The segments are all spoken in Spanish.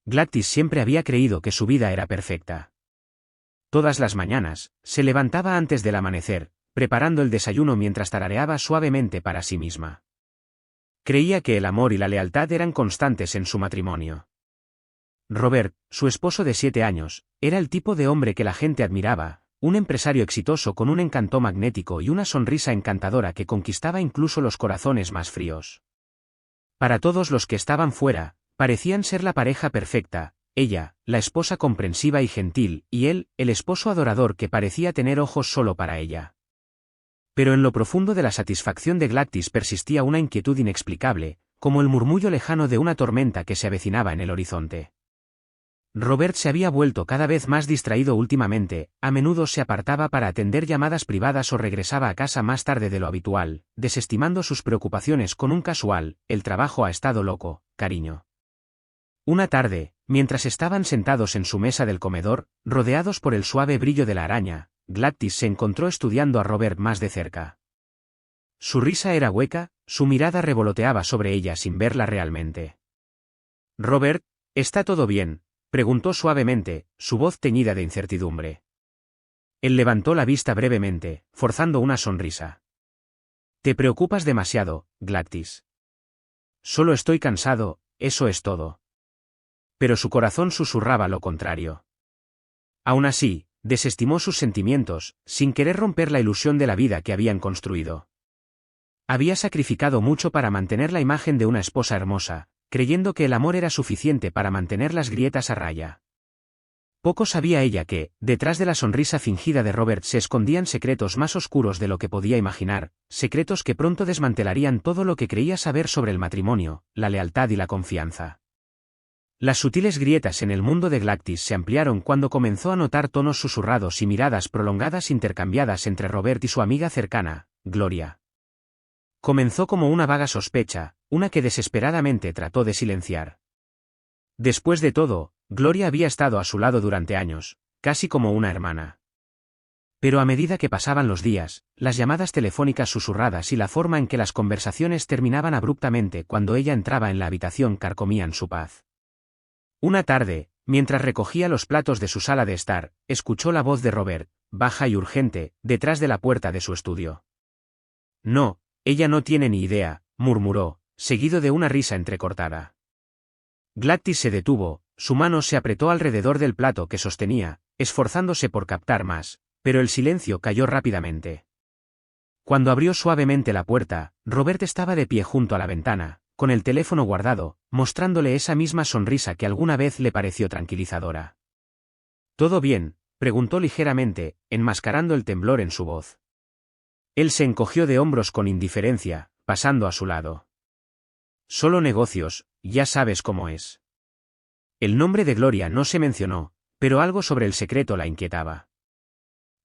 Gladys siempre había creído que su vida era perfecta. Todas las mañanas, se levantaba antes del amanecer, preparando el desayuno mientras tarareaba suavemente para sí misma. Creía que el amor y la lealtad eran constantes en su matrimonio. Robert, su esposo de 7 años, era el tipo de hombre que la gente admiraba, un empresario exitoso con un encanto magnético y una sonrisa encantadora que conquistaba incluso los corazones más fríos. Para todos los que estaban fuera, parecían ser la pareja perfecta, ella, la esposa comprensiva y gentil, y él, el esposo adorador que parecía tener ojos solo para ella. Pero en lo profundo de la satisfacción de Gladys persistía una inquietud inexplicable, como el murmullo lejano de una tormenta que se avecinaba en el horizonte. Robert se había vuelto cada vez más distraído últimamente, a menudo se apartaba para atender llamadas privadas o regresaba a casa más tarde de lo habitual, desestimando sus preocupaciones con un casual, el trabajo ha estado loco, cariño. Una tarde, mientras estaban sentados en su mesa del comedor, rodeados por el suave brillo de la araña, Gladys se encontró estudiando a Robert más de cerca. Su risa era hueca, su mirada revoloteaba sobre ella sin verla realmente. «Robert, ¿está todo bien?», preguntó suavemente, su voz teñida de incertidumbre. Él levantó la vista brevemente, forzando una sonrisa. «Te preocupas demasiado, Gladys». «Solo estoy cansado, eso es todo». Pero su corazón susurraba lo contrario. Aún así, desestimó sus sentimientos, sin querer romper la ilusión de la vida que habían construido. Había sacrificado mucho para mantener la imagen de una esposa hermosa, creyendo que el amor era suficiente para mantener las grietas a raya. Poco sabía ella que, detrás de la sonrisa fingida de Robert se escondían secretos más oscuros de lo que podía imaginar, secretos que pronto desmantelarían todo lo que creía saber sobre el matrimonio, la lealtad y la confianza. Las sutiles grietas en el mundo de Gladys se ampliaron cuando comenzó a notar tonos susurrados y miradas prolongadas intercambiadas entre Robert y su amiga cercana, Gloria. Comenzó como una vaga sospecha, una que desesperadamente trató de silenciar. Después de todo, Gloria había estado a su lado durante años, casi como una hermana. Pero a medida que pasaban los días, las llamadas telefónicas susurradas y la forma en que las conversaciones terminaban abruptamente cuando ella entraba en la habitación carcomían su paz. Una tarde, mientras recogía los platos de su sala de estar, escuchó la voz de Robert, baja y urgente, detrás de la puerta de su estudio. «No, ella no tiene ni idea», murmuró, seguido de una risa entrecortada. Gladys se detuvo, su mano se apretó alrededor del plato que sostenía, esforzándose por captar más, pero el silencio cayó rápidamente. Cuando abrió suavemente la puerta, Robert estaba de pie junto a la ventana, con el teléfono guardado, mostrándole esa misma sonrisa que alguna vez le pareció tranquilizadora. «¿Todo bien?», preguntó ligeramente, enmascarando el temblor en su voz. Él se encogió de hombros con indiferencia, pasando a su lado. «Solo negocios, ya sabes cómo es». El nombre de Gloria no se mencionó, pero algo sobre el secreto la inquietaba.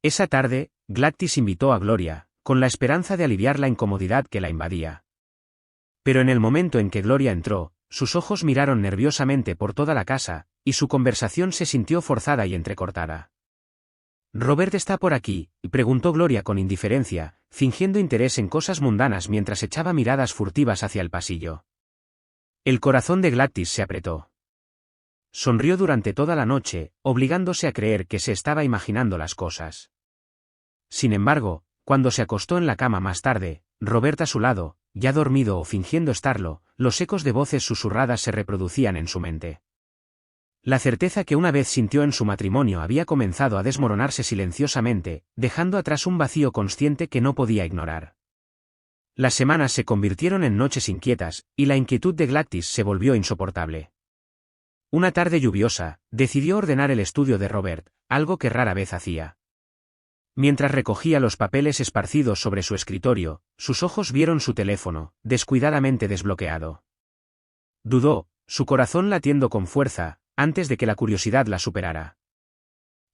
Esa tarde, Gladys invitó a Gloria, con la esperanza de aliviar la incomodidad que la invadía. Pero en el momento en que Gloria entró, sus ojos miraron nerviosamente por toda la casa, y su conversación se sintió forzada y entrecortada. «¿Robert está por aquí?», preguntó Gloria con indiferencia, fingiendo interés en cosas mundanas mientras echaba miradas furtivas hacia el pasillo. El corazón de Gladys se apretó. Sonrió durante toda la noche, obligándose a creer que se estaba imaginando las cosas. Sin embargo, cuando se acostó en la cama más tarde, Robert a su lado, ya dormido o fingiendo estarlo, los ecos de voces susurradas se reproducían en su mente. La certeza que una vez sintió en su matrimonio había comenzado a desmoronarse silenciosamente, dejando atrás un vacío consciente que no podía ignorar. Las semanas se convirtieron en noches inquietas, y la inquietud de Gladys se volvió insoportable. Una tarde lluviosa, decidió ordenar el estudio de Robert, algo que rara vez hacía. Mientras recogía los papeles esparcidos sobre su escritorio, sus ojos vieron su teléfono, descuidadamente desbloqueado. Dudó, su corazón latiendo con fuerza, antes de que la curiosidad la superara.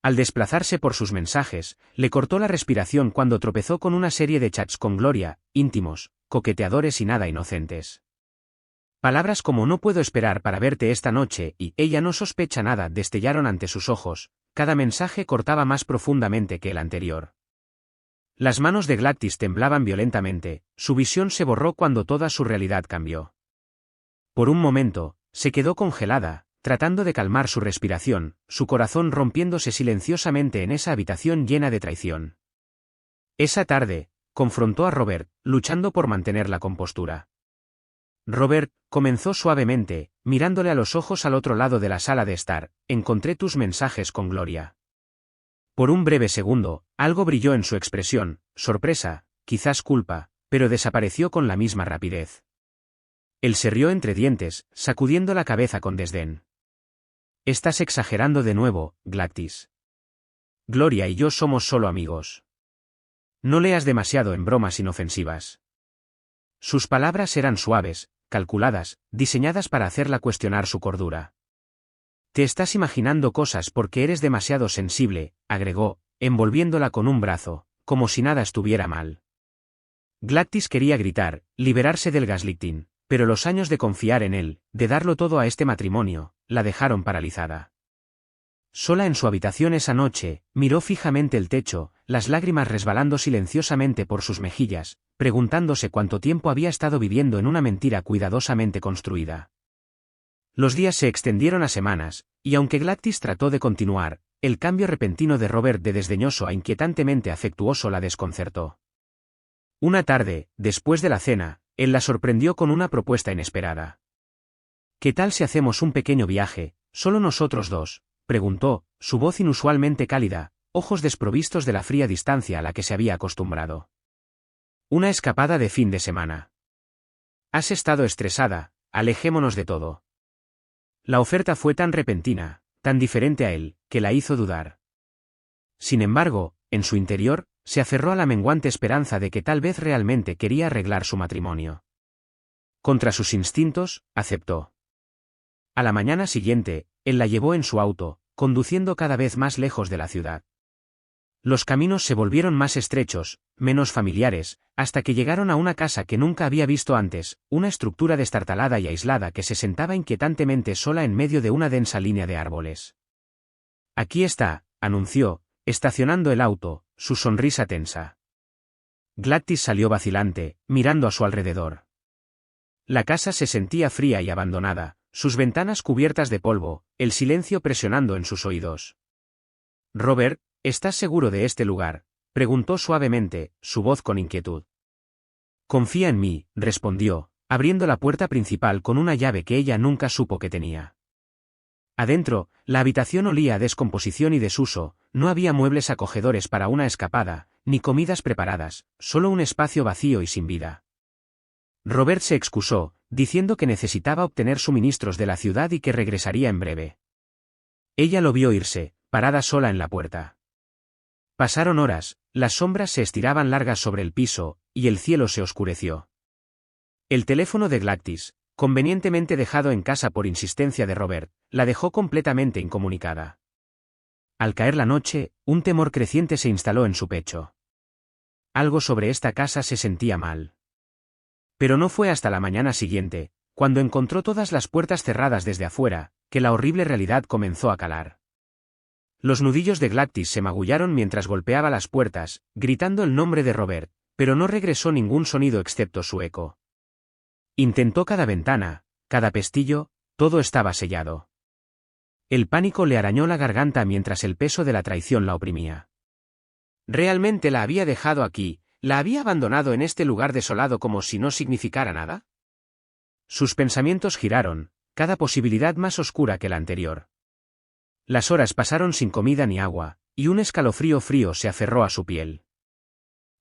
Al desplazarse por sus mensajes, le cortó la respiración cuando tropezó con una serie de chats con Gloria, íntimos, coqueteadores y nada inocentes. Palabras como «no puedo esperar para verte esta noche» y «ella no sospecha nada» destellaron ante sus ojos, cada mensaje cortaba más profundamente que el anterior. Las manos de Gladys temblaban violentamente, su visión se borró cuando toda su realidad cambió. Por un momento, se quedó congelada, tratando de calmar su respiración, su corazón rompiéndose silenciosamente en esa habitación llena de traición. Esa tarde, confrontó a Robert, luchando por mantener la compostura. Robert, comenzó suavemente, mirándole a los ojos al otro lado de la sala de estar, encontré tus mensajes con Gloria. Por un breve segundo, algo brilló en su expresión, sorpresa, quizás culpa, pero desapareció con la misma rapidez. Él se rió entre dientes, sacudiendo la cabeza con desdén. Estás exagerando de nuevo, Gladys. Gloria y yo somos solo amigos. No leas demasiado en bromas inofensivas. Sus palabras eran suaves, calculadas, diseñadas para hacerla cuestionar su cordura. Te estás imaginando cosas porque eres demasiado sensible, agregó, envolviéndola con un brazo, como si nada estuviera mal. Gladys quería gritar, liberarse del gaslighting, pero los años de confiar en él, de darlo todo a este matrimonio, la dejaron paralizada. Sola en su habitación esa noche, miró fijamente el techo, las lágrimas resbalando silenciosamente por sus mejillas, preguntándose cuánto tiempo había estado viviendo en una mentira cuidadosamente construida. Los días se extendieron a semanas, y aunque Gladys trató de continuar, el cambio repentino de Robert de desdeñoso a inquietantemente afectuoso la desconcertó. Una tarde, después de la cena, él la sorprendió con una propuesta inesperada. ¿Qué tal si hacemos un pequeño viaje, solo nosotros dos?, preguntó, su voz inusualmente cálida, ojos desprovistos de la fría distancia a la que se había acostumbrado. Una escapada de fin de semana. Has estado estresada, alejémonos de todo. La oferta fue tan repentina, tan diferente a él, que la hizo dudar. Sin embargo, en su interior, se aferró a la menguante esperanza de que tal vez realmente quería arreglar su matrimonio. Contra sus instintos, aceptó. A la mañana siguiente, él la llevó en su auto, conduciendo cada vez más lejos de la ciudad. Los caminos se volvieron más estrechos, menos familiares, hasta que llegaron a una casa que nunca había visto antes, una estructura destartalada y aislada que se sentaba inquietantemente sola en medio de una densa línea de árboles. Aquí está, anunció, estacionando el auto, su sonrisa tensa. Gladys salió vacilante, mirando a su alrededor. La casa se sentía fría y abandonada, sus ventanas cubiertas de polvo, el silencio presionando en sus oídos. Robert, ¿estás seguro de este lugar?, preguntó suavemente, su voz con inquietud. Confía en mí, respondió, abriendo la puerta principal con una llave que ella nunca supo que tenía. Adentro, la habitación olía a descomposición y desuso, no había muebles acogedores para una escapada, ni comidas preparadas, solo un espacio vacío y sin vida. Robert se excusó, diciendo que necesitaba obtener suministros de la ciudad y que regresaría en breve. Ella lo vio irse, parada sola en la puerta. Pasaron horas, las sombras se estiraban largas sobre el piso, y el cielo se oscureció. El teléfono de Gladys, convenientemente dejado en casa por insistencia de Robert, la dejó completamente incomunicada. Al caer la noche, un temor creciente se instaló en su pecho. Algo sobre esta casa se sentía mal. Pero no fue hasta la mañana siguiente, cuando encontró todas las puertas cerradas desde afuera, que la horrible realidad comenzó a calar. Los nudillos de Gladys se magullaron mientras golpeaba las puertas, gritando el nombre de Robert, pero no regresó ningún sonido excepto su eco. Intentó cada ventana, cada pestillo, todo estaba sellado. El pánico le arañó la garganta mientras el peso de la traición la oprimía. ¿Realmente la había dejado aquí, la había abandonado en este lugar desolado como si no significara nada? Sus pensamientos giraron, cada posibilidad más oscura que la anterior. Las horas pasaron sin comida ni agua, y un escalofrío frío se aferró a su piel.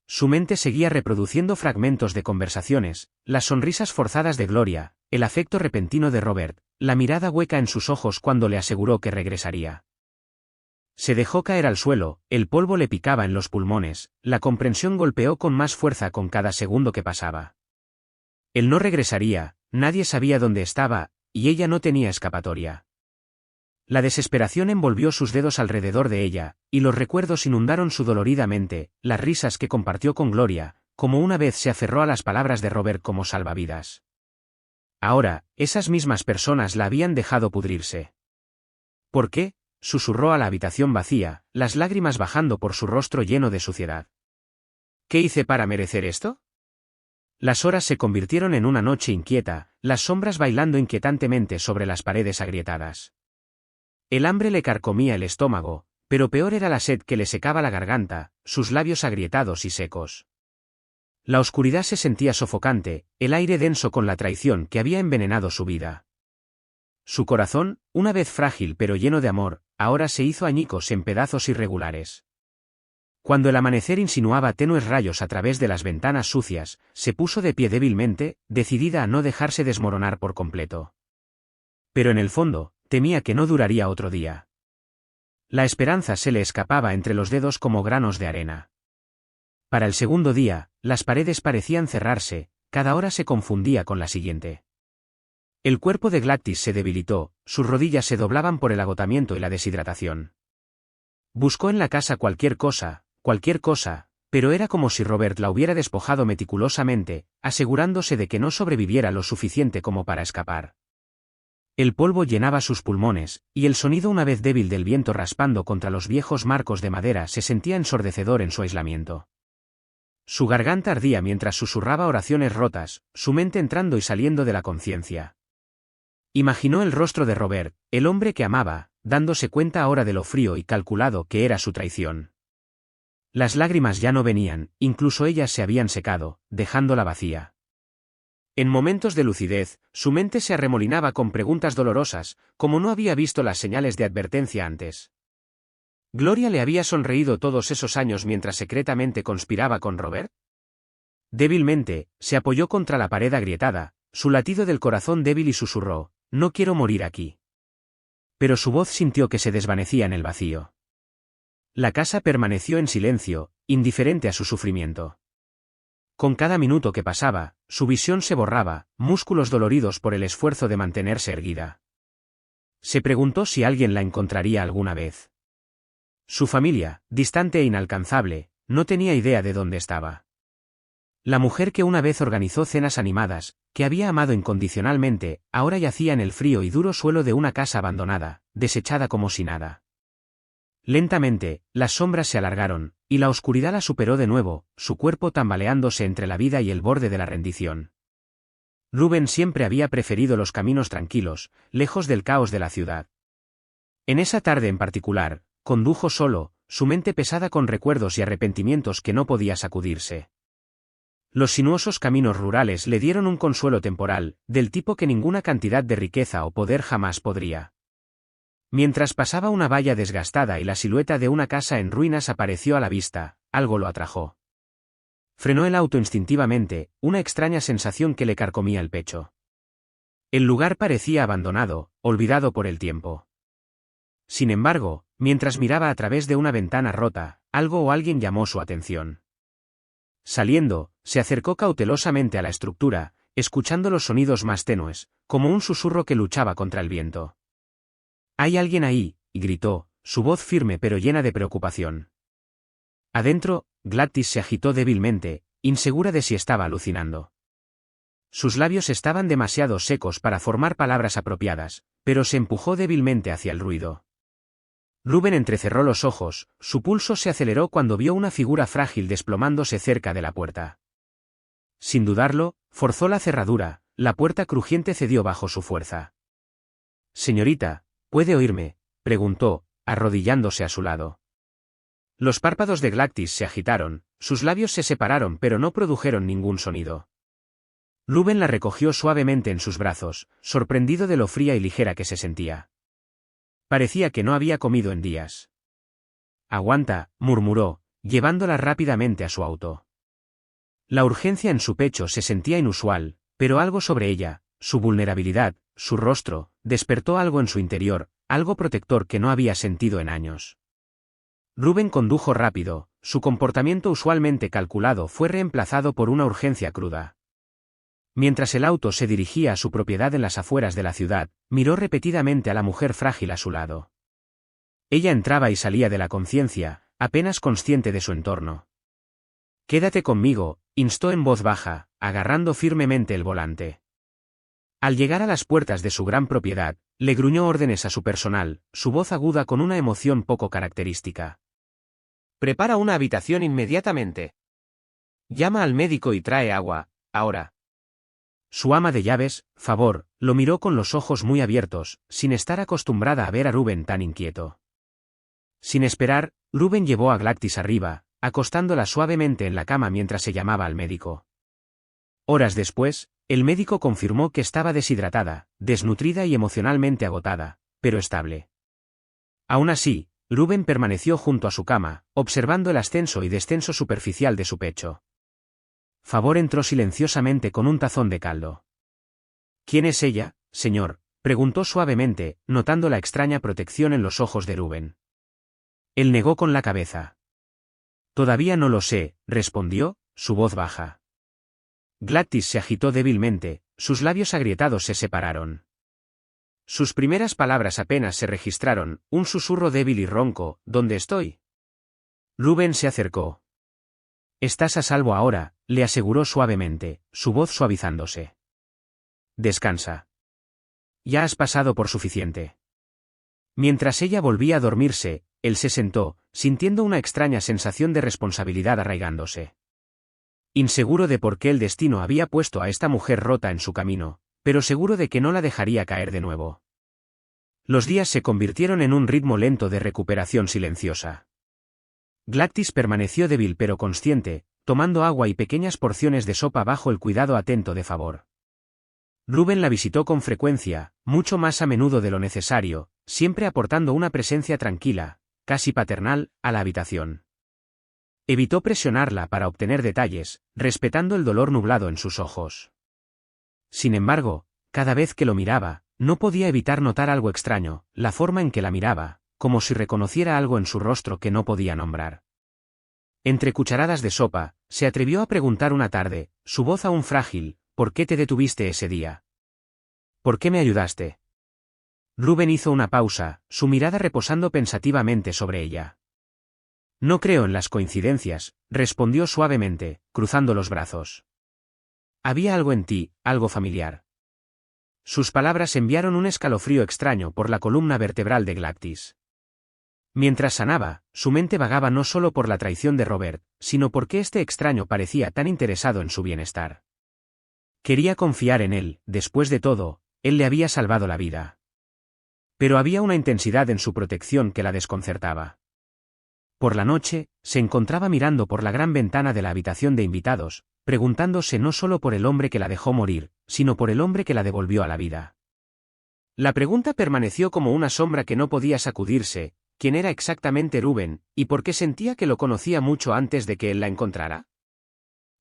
Su mente seguía reproduciendo fragmentos de conversaciones, las sonrisas forzadas de Gloria, el afecto repentino de Robert, la mirada hueca en sus ojos cuando le aseguró que regresaría. Se dejó caer al suelo, el polvo le picaba en los pulmones, la comprensión golpeó con más fuerza con cada segundo que pasaba. Él no regresaría, nadie sabía dónde estaba, y ella no tenía escapatoria. La desesperación envolvió sus dedos alrededor de ella, y los recuerdos inundaron su dolorida mente, las risas que compartió con Gloria, como una vez se aferró a las palabras de Robert como salvavidas. Ahora, esas mismas personas la habían dejado pudrirse. ¿Por qué?, susurró a la habitación vacía, las lágrimas bajando por su rostro lleno de suciedad. ¿Qué hice para merecer esto? Las horas se convirtieron en una noche inquieta, las sombras bailando inquietantemente sobre las paredes agrietadas. El hambre le carcomía el estómago, pero peor era la sed que le secaba la garganta, sus labios agrietados y secos. La oscuridad se sentía sofocante, el aire denso con la traición que había envenenado su vida. Su corazón, una vez frágil pero lleno de amor, ahora se hizo añicos en pedazos irregulares. Cuando el amanecer insinuaba tenues rayos a través de las ventanas sucias, se puso de pie débilmente, decidida a no dejarse desmoronar por completo. Pero en el fondo, temía que no duraría otro día. La esperanza se le escapaba entre los dedos como granos de arena. Para el segundo día, las paredes parecían cerrarse, cada hora se confundía con la siguiente. El cuerpo de Gladys se debilitó, sus rodillas se doblaban por el agotamiento y la deshidratación. Buscó en la casa cualquier cosa, pero era como si Robert la hubiera despojado meticulosamente, asegurándose de que no sobreviviera lo suficiente como para escapar. El polvo llenaba sus pulmones, y el sonido una vez débil del viento raspando contra los viejos marcos de madera se sentía ensordecedor en su aislamiento. Su garganta ardía mientras susurraba oraciones rotas, su mente entrando y saliendo de la conciencia. Imaginó el rostro de Robert, el hombre que amaba, dándose cuenta ahora de lo frío y calculado que era su traición. Las lágrimas ya no venían, incluso ellas se habían secado, dejándola vacía. En momentos de lucidez, su mente se arremolinaba con preguntas dolorosas, como no había visto las señales de advertencia antes. ¿Gloria le había sonreído todos esos años mientras secretamente conspiraba con Robert? Débilmente, se apoyó contra la pared agrietada, su latido del corazón débil y susurró, «No quiero morir aquí». Pero su voz sintió que se desvanecía en el vacío. La casa permaneció en silencio, indiferente a su sufrimiento. Con cada minuto que pasaba, su visión se borraba, músculos doloridos por el esfuerzo de mantenerse erguida. Se preguntó si alguien la encontraría alguna vez. Su familia, distante e inalcanzable, no tenía idea de dónde estaba. La mujer que una vez organizó cenas animadas, que había amado incondicionalmente, ahora yacía en el frío y duro suelo de una casa abandonada, desechada como si nada. Lentamente, las sombras se alargaron, y la oscuridad la superó de nuevo, su cuerpo tambaleándose entre la vida y el borde de la rendición. Rubén siempre había preferido los caminos tranquilos, lejos del caos de la ciudad. En esa tarde en particular, condujo solo, su mente pesada con recuerdos y arrepentimientos que no podía sacudirse. Los sinuosos caminos rurales le dieron un consuelo temporal, del tipo que ninguna cantidad de riqueza o poder jamás podría. Mientras pasaba una valla desgastada y la silueta de una casa en ruinas apareció a la vista, algo lo atrajo. Frenó el auto instintivamente, una extraña sensación que le carcomía el pecho. El lugar parecía abandonado, olvidado por el tiempo. Sin embargo, mientras miraba a través de una ventana rota, algo o alguien llamó su atención. Saliendo, se acercó cautelosamente a la estructura, escuchando los sonidos más tenues, como un susurro que luchaba contra el viento. «Hay alguien ahí», gritó, su voz firme pero llena de preocupación. Adentro, Gladys se agitó débilmente, insegura de si estaba alucinando. Sus labios estaban demasiado secos para formar palabras apropiadas, pero se empujó débilmente hacia el ruido. Rubén entrecerró los ojos, su pulso se aceleró cuando vio una figura frágil desplomándose cerca de la puerta. Sin dudarlo, forzó la cerradura, la puerta crujiente cedió bajo su fuerza. «Señorita, ¿puede oírme?», preguntó, arrodillándose a su lado. Los párpados de Gladys se agitaron, sus labios se separaron pero no produjeron ningún sonido. Rubén la recogió suavemente en sus brazos, sorprendido de lo fría y ligera que se sentía. Parecía que no había comido en días. «Aguanta», murmuró, llevándola rápidamente a su auto. La urgencia en su pecho se sentía inusual, pero algo sobre ella, su vulnerabilidad, su rostro, despertó algo en su interior, algo protector que no había sentido en años. Rubén condujo rápido, su comportamiento usualmente calculado fue reemplazado por una urgencia cruda. Mientras el auto se dirigía a su propiedad en las afueras de la ciudad, miró repetidamente a la mujer frágil a su lado. Ella entraba y salía de la conciencia, apenas consciente de su entorno. «Quédate conmigo», instó en voz baja, agarrando firmemente el volante. Al llegar a las puertas de su gran propiedad, le gruñó órdenes a su personal, su voz aguda con una emoción poco característica. «Prepara una habitación inmediatamente. Llama al médico y trae agua», ahora. Su ama de llaves, Favor, lo miró con los ojos muy abiertos, sin estar acostumbrada a ver a Rubén tan inquieto. Sin esperar, Rubén llevó a Gladys arriba, acostándola suavemente en la cama mientras se llamaba al médico. Horas después, el médico confirmó que estaba deshidratada, desnutrida y emocionalmente agotada, pero estable. Aún así, Rubén permaneció junto a su cama, observando el ascenso y descenso superficial de su pecho. Favor entró silenciosamente con un tazón de caldo. ¿Quién es ella, señor?, preguntó suavemente, notando la extraña protección en los ojos de Rubén. Él negó con la cabeza. Todavía no lo sé, respondió, su voz baja. Gladys se agitó débilmente, sus labios agrietados se separaron. Sus primeras palabras apenas se registraron, un susurro débil y ronco, ¿dónde estoy? Rubén se acercó. Estás a salvo ahora, le aseguró suavemente, su voz suavizándose. Descansa. Ya has pasado por suficiente. Mientras ella volvía a dormirse, él se sentó, sintiendo una extraña sensación de responsabilidad arraigándose. Inseguro de por qué el destino había puesto a esta mujer rota en su camino, pero seguro de que no la dejaría caer de nuevo. Los días se convirtieron en un ritmo lento de recuperación silenciosa. Gladys permaneció débil pero consciente, tomando agua y pequeñas porciones de sopa bajo el cuidado atento de Favor. Rubén la visitó con frecuencia, mucho más a menudo de lo necesario, siempre aportando una presencia tranquila, casi paternal, a la habitación. Evitó presionarla para obtener detalles, respetando el dolor nublado en sus ojos. Sin embargo, cada vez que lo miraba, no podía evitar notar algo extraño, la forma en que la miraba, como si reconociera algo en su rostro que no podía nombrar. Entre cucharadas de sopa, se atrevió a preguntar una tarde, su voz aún frágil, ¿por qué te detuviste ese día? ¿Por qué me ayudaste? Rubén hizo una pausa, su mirada reposando pensativamente sobre ella. No creo en las coincidencias, respondió suavemente, cruzando los brazos. Había algo en ti, algo familiar. Sus palabras enviaron un escalofrío extraño por la columna vertebral de Gladys. Mientras sanaba, su mente vagaba no solo por la traición de Robert, sino porque este extraño parecía tan interesado en su bienestar. Quería confiar en él, después de todo, él le había salvado la vida. Pero había una intensidad en su protección que la desconcertaba. Por la noche, se encontraba mirando por la gran ventana de la habitación de invitados, preguntándose no solo por el hombre que la dejó morir, sino por el hombre que la devolvió a la vida. La pregunta permaneció como una sombra que no podía sacudirse: ¿quién era exactamente Rubén, y por qué sentía que lo conocía mucho antes de que él la encontrara?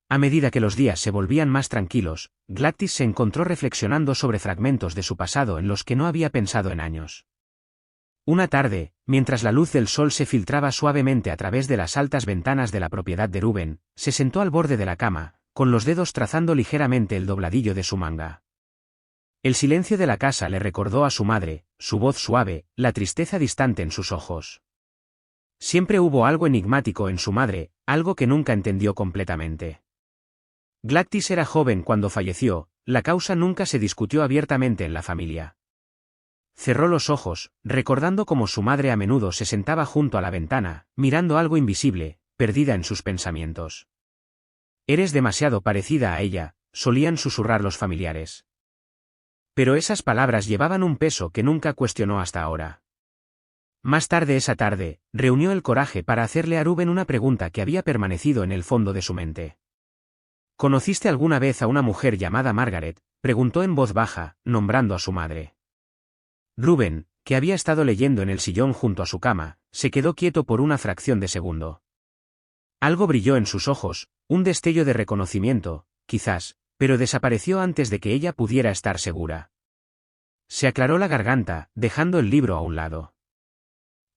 A medida que los días se volvían más tranquilos, Gladys se encontró reflexionando sobre fragmentos de su pasado en los que no había pensado en años. Una tarde, mientras la luz del sol se filtraba suavemente a través de las altas ventanas de la propiedad de Rubén, se sentó al borde de la cama, con los dedos trazando ligeramente el dobladillo de su manga. El silencio de la casa le recordó a su madre, su voz suave, la tristeza distante en sus ojos. Siempre hubo algo enigmático en su madre, algo que nunca entendió completamente. Gladys era joven cuando falleció, la causa nunca se discutió abiertamente en la familia. Cerró los ojos, recordando cómo su madre a menudo se sentaba junto a la ventana, mirando algo invisible, perdida en sus pensamientos. «Eres demasiado parecida a ella», solían susurrar los familiares. Pero esas palabras llevaban un peso que nunca cuestionó hasta ahora. Más tarde esa tarde, reunió el coraje para hacerle a Rubén una pregunta que había permanecido en el fondo de su mente. «¿Conociste alguna vez a una mujer llamada Margaret?», preguntó en voz baja, nombrando a su madre. Rubén, que había estado leyendo en el sillón junto a su cama, se quedó quieto por una fracción de segundo. Algo brilló en sus ojos, un destello de reconocimiento, quizás, pero desapareció antes de que ella pudiera estar segura. Se aclaró la garganta, dejando el libro a un lado.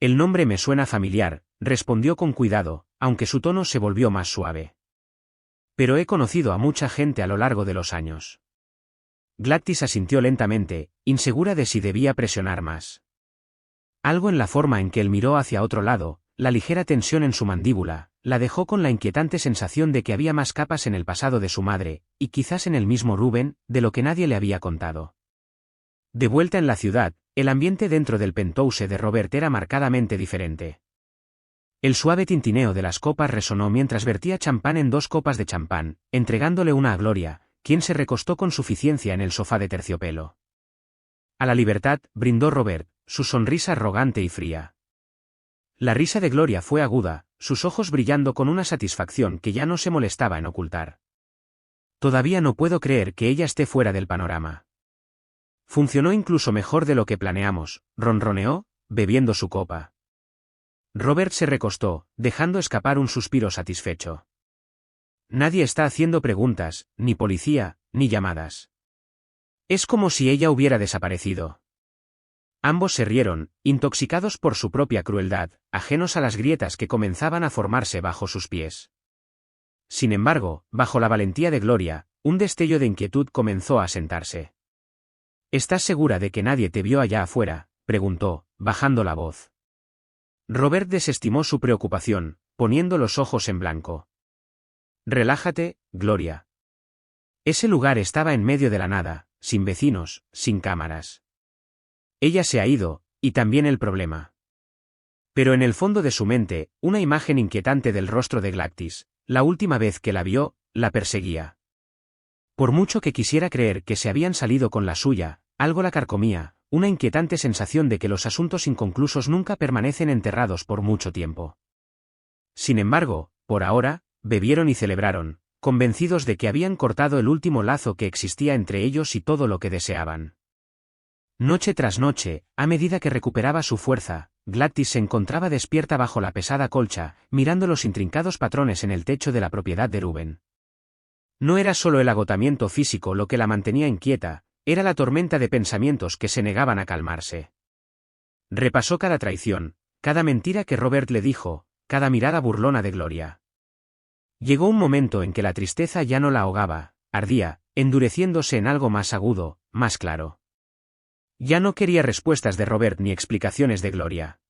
«El nombre me suena familiar», respondió con cuidado, aunque su tono se volvió más suave. «Pero he conocido a mucha gente a lo largo de los años». Gladys asintió lentamente, insegura de si debía presionar más. Algo en la forma en que él miró hacia otro lado, la ligera tensión en su mandíbula, la dejó con la inquietante sensación de que había más capas en el pasado de su madre, y quizás en el mismo Rubén, de lo que nadie le había contado. De vuelta en la ciudad, el ambiente dentro del penthouse de Robert era marcadamente diferente. El suave tintineo de las copas resonó mientras vertía champán en 2 copas de champán, entregándole una a Gloria, quien se recostó con suficiencia en el sofá de terciopelo. A la libertad, brindó Robert, su sonrisa arrogante y fría. La risa de Gloria fue aguda, sus ojos brillando con una satisfacción que ya no se molestaba en ocultar. Todavía no puedo creer que ella esté fuera del panorama. Funcionó incluso mejor de lo que planeamos, ronroneó, bebiendo su copa. Robert se recostó, dejando escapar un suspiro satisfecho. Nadie está haciendo preguntas, ni policía, ni llamadas. Es como si ella hubiera desaparecido. Ambos se rieron, intoxicados por su propia crueldad, ajenos a las grietas que comenzaban a formarse bajo sus pies. Sin embargo, bajo la valentía de Gloria, un destello de inquietud comenzó a asentarse. ¿Estás segura de que nadie te vio allá afuera?, preguntó, bajando la voz. Robert desestimó su preocupación, poniendo los ojos en blanco. Relájate, Gloria. Ese lugar estaba en medio de la nada, sin vecinos, sin cámaras. Ella se ha ido, y también el problema. Pero en el fondo de su mente, una imagen inquietante del rostro de Glactis, la última vez que la vio, la perseguía. Por mucho que quisiera creer que se habían salido con la suya, algo la carcomía, una inquietante sensación de que los asuntos inconclusos nunca permanecen enterrados por mucho tiempo. Sin embargo, por ahora, bebieron y celebraron, convencidos de que habían cortado el último lazo que existía entre ellos y todo lo que deseaban. Noche tras noche, a medida que recuperaba su fuerza, Glactis se encontraba despierta bajo la pesada colcha, mirando los intrincados patrones en el techo de la propiedad de Rubén. No era solo el agotamiento físico lo que la mantenía inquieta, era la tormenta de pensamientos que se negaban a calmarse. Repasó cada traición, cada mentira que Robert le dijo, cada mirada burlona de Gloria. Llegó un momento en que la tristeza ya no la ahogaba, ardía, endureciéndose en algo más agudo, más claro. Ya no quería respuestas de Robert ni explicaciones de Gloria.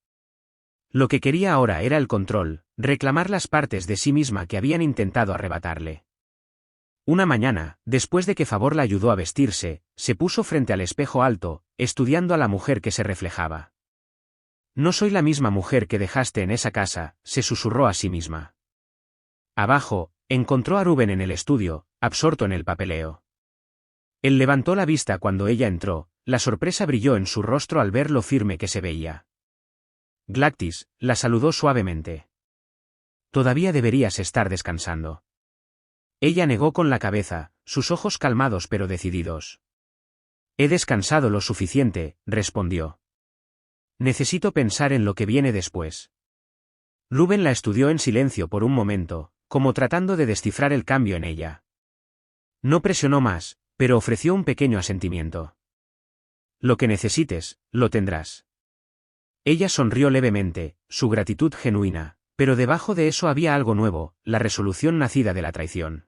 Lo que quería ahora era el control, reclamar las partes de sí misma que habían intentado arrebatarle. Una mañana, después de que Favor la ayudó a vestirse, se puso frente al espejo alto, estudiando a la mujer que se reflejaba. No soy la misma mujer que dejaste en esa casa, se susurró a sí misma. Abajo, encontró a Rubén en el estudio, absorto en el papeleo. Él levantó la vista cuando ella entró, la sorpresa brilló en su rostro al ver lo firme que se veía. Glactis, la saludó suavemente. Todavía deberías estar descansando. Ella negó con la cabeza, sus ojos calmados pero decididos. He descansado lo suficiente, respondió. Necesito pensar en lo que viene después. Rubén la estudió en silencio por un momento, como tratando de descifrar el cambio en ella. No presionó más, pero ofreció un pequeño asentimiento. Lo que necesites, lo tendrás. Ella sonrió levemente, su gratitud genuina, pero debajo de eso había algo nuevo, la resolución nacida de la traición.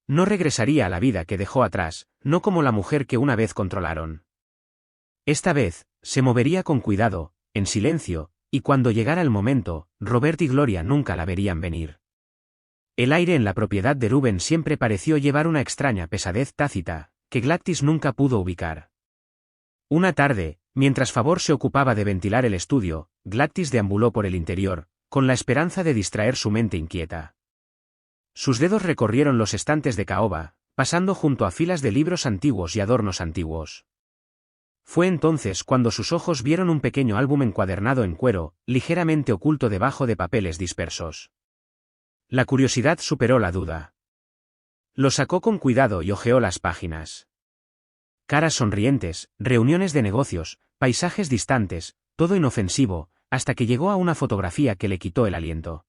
No regresaría a la vida que dejó atrás, no como la mujer que una vez controlaron. Esta vez, se movería con cuidado, en silencio, y cuando llegara el momento, Robert y Gloria nunca la verían venir. El aire en la propiedad de Rubén siempre pareció llevar una extraña pesadez tácita, que Glactis nunca pudo ubicar. Una tarde, mientras Favor se ocupaba de ventilar el estudio, Glactis deambuló por el interior, con la esperanza de distraer su mente inquieta. Sus dedos recorrieron los estantes de caoba, pasando junto a filas de libros antiguos y adornos antiguos. Fue entonces cuando sus ojos vieron un pequeño álbum encuadernado en cuero, ligeramente oculto debajo de papeles dispersos. La curiosidad superó la duda. Lo sacó con cuidado y hojeó las páginas. Caras sonrientes, reuniones de negocios, paisajes distantes, todo inofensivo, hasta que llegó a una fotografía que le quitó el aliento.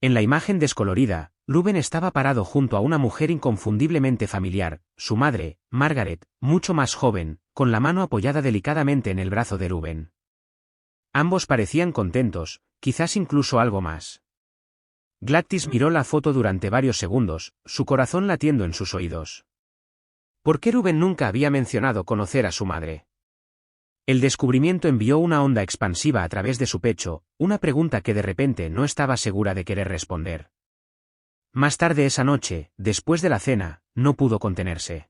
En la imagen descolorida, Rubén estaba parado junto a una mujer inconfundiblemente familiar, su madre, Margaret, mucho más joven, con la mano apoyada delicadamente en el brazo de Rubén. Ambos parecían contentos, quizás incluso algo más. Glactis miró la foto durante varios segundos, su corazón latiendo en sus oídos. ¿Por qué Rubén nunca había mencionado conocer a su madre? El descubrimiento envió una onda expansiva a través de su pecho, una pregunta que de repente no estaba segura de querer responder. Más tarde esa noche, después de la cena, no pudo contenerse.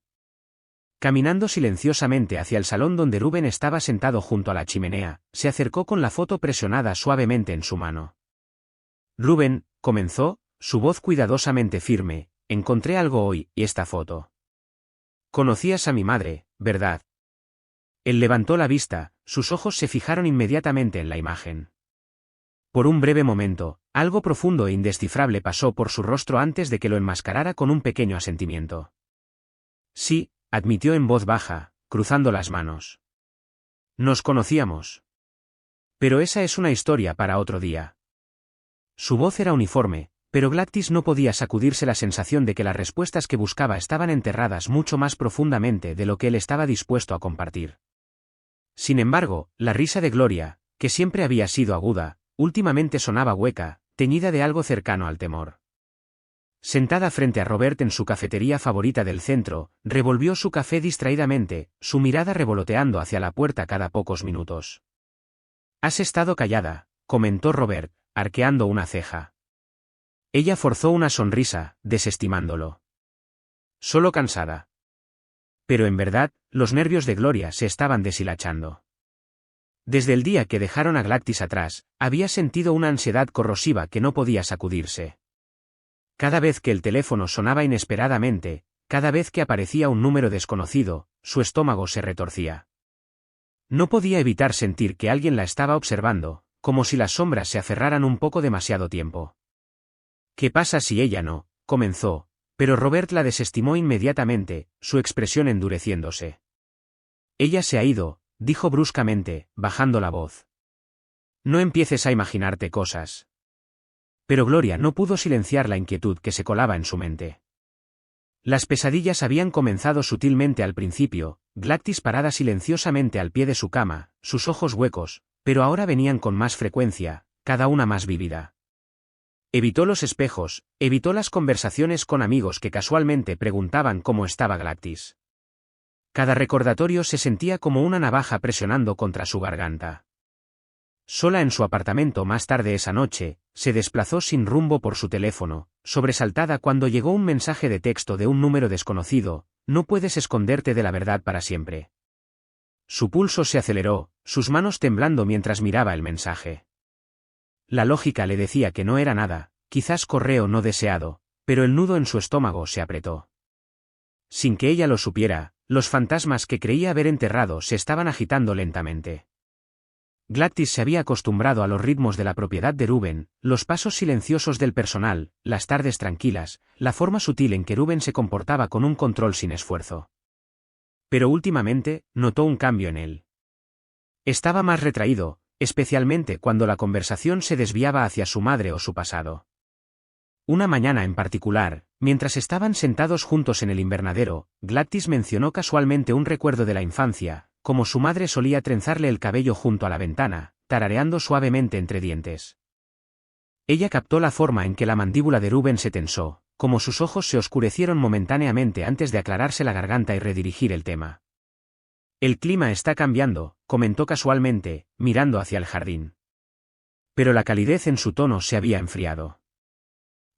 Caminando silenciosamente hacia el salón donde Rubén estaba sentado junto a la chimenea, se acercó con la foto presionada suavemente en su mano. Rubén, comenzó, su voz cuidadosamente firme, encontré algo hoy, y esta foto. Conocías a mi madre, ¿verdad? Él levantó la vista, sus ojos se fijaron inmediatamente en la imagen. Por un breve momento, algo profundo e indescifrable pasó por su rostro antes de que lo enmascarara con un pequeño asentimiento. Sí, admitió en voz baja, cruzando las manos. Nos conocíamos. Pero esa es una historia para otro día. Su voz era uniforme, pero Gladys no podía sacudirse la sensación de que las respuestas que buscaba estaban enterradas mucho más profundamente de lo que él estaba dispuesto a compartir. Sin embargo, la risa de Gloria, que siempre había sido aguda, últimamente sonaba hueca, teñida de algo cercano al temor. Sentada frente a Robert en su cafetería favorita del centro, revolvió su café distraídamente, su mirada revoloteando hacia la puerta cada pocos minutos. «Has estado callada», comentó Robert, arqueando una ceja. Ella forzó una sonrisa, desestimándolo. «Solo cansada». Pero en verdad, los nervios de Gloria se estaban deshilachando. Desde el día que dejaron a Gladys atrás, había sentido una ansiedad corrosiva que no podía sacudirse. Cada vez que el teléfono sonaba inesperadamente, cada vez que aparecía un número desconocido, su estómago se retorcía. No podía evitar sentir que alguien la estaba observando, como si las sombras se aferraran un poco demasiado tiempo. «¿Qué pasa si ella no?», comenzó, pero Robert la desestimó inmediatamente, su expresión endureciéndose. «Ella se ha ido», dijo bruscamente, bajando la voz. «No empieces a imaginarte cosas». Pero Gloria no pudo silenciar la inquietud que se colaba en su mente. Las pesadillas habían comenzado sutilmente al principio, Gladys parada silenciosamente al pie de su cama, sus ojos huecos, pero ahora venían con más frecuencia, cada una más vívida. Evitó los espejos, evitó las conversaciones con amigos que casualmente preguntaban cómo estaba Gladys. Cada recordatorio se sentía como una navaja presionando contra su garganta. Sola en su apartamento más tarde esa noche, se desplazó sin rumbo por su teléfono, sobresaltada cuando llegó un mensaje de texto de un número desconocido: «No puedes esconderte de la verdad para siempre». Su pulso se aceleró, sus manos temblando mientras miraba el mensaje. La lógica le decía que no era nada, quizás correo no deseado, pero el nudo en su estómago se apretó. Sin que ella lo supiera, los fantasmas que creía haber enterrado se estaban agitando lentamente. Gladys se había acostumbrado a los ritmos de la propiedad de Rubén, los pasos silenciosos del personal, las tardes tranquilas, la forma sutil en que Rubén se comportaba con un control sin esfuerzo. Pero últimamente, notó un cambio en él. Estaba más retraído, especialmente cuando la conversación se desviaba hacia su madre o su pasado. Una mañana en particular, mientras estaban sentados juntos en el invernadero, Gladys mencionó casualmente un recuerdo de la infancia, como su madre solía trenzarle el cabello junto a la ventana, tarareando suavemente entre dientes. Ella captó la forma en que la mandíbula de Rubén se tensó, como sus ojos se oscurecieron momentáneamente antes de aclararse la garganta y redirigir el tema. «El clima está cambiando», comentó casualmente, mirando hacia el jardín. Pero la calidez en su tono se había enfriado.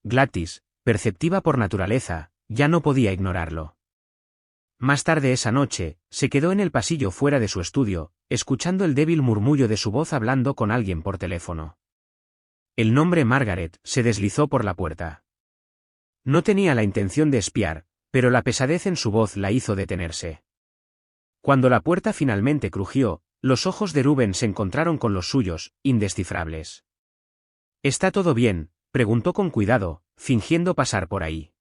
Gladys, perceptiva por naturaleza, ya no podía ignorarlo. Más tarde esa noche, se quedó en el pasillo fuera de su estudio, escuchando el débil murmullo de su voz hablando con alguien por teléfono. El nombre Margaret se deslizó por la puerta. No tenía la intención de espiar, pero la pesadez en su voz la hizo detenerse. Cuando la puerta finalmente crujió, los ojos de Rubén se encontraron con los suyos, indescifrables. «¿Está todo bien?», preguntó con cuidado, fingiendo pasar por ahí.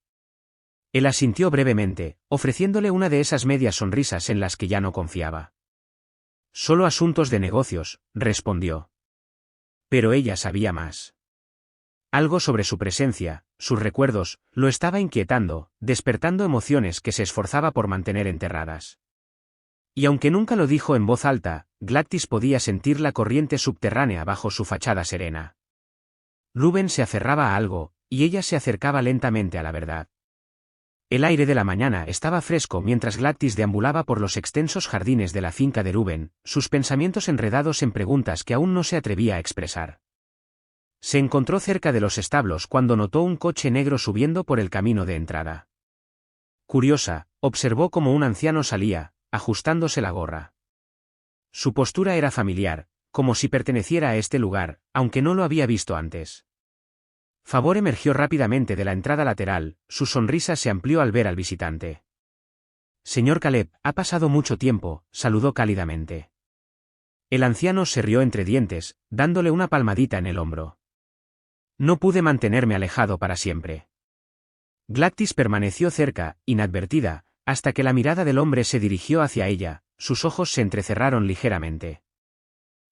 Él asintió brevemente, ofreciéndole una de esas medias sonrisas en las que ya no confiaba. «Solo asuntos de negocios», respondió. Pero ella sabía más. Algo sobre su presencia, sus recuerdos, lo estaba inquietando, despertando emociones que se esforzaba por mantener enterradas. Y aunque nunca lo dijo en voz alta, Gladys podía sentir la corriente subterránea bajo su fachada serena. Rubén se aferraba a algo, y ella se acercaba lentamente a la verdad. El aire de la mañana estaba fresco mientras Gladys deambulaba por los extensos jardines de la finca de Rubén, sus pensamientos enredados en preguntas que aún no se atrevía a expresar. Se encontró cerca de los establos cuando notó un coche negro subiendo por el camino de entrada. Curiosa, observó cómo un anciano salía, ajustándose la gorra. Su postura era familiar, como si perteneciera a este lugar, aunque no lo había visto antes. Favor emergió rápidamente de la entrada lateral, su sonrisa se amplió al ver al visitante. Señor Caleb, ha pasado mucho tiempo, saludó cálidamente. El anciano se rió entre dientes, dándole una palmadita en el hombro. No pude mantenerme alejado para siempre. Gladys permaneció cerca, inadvertida, hasta que la mirada del hombre se dirigió hacia ella, sus ojos se entrecerraron ligeramente.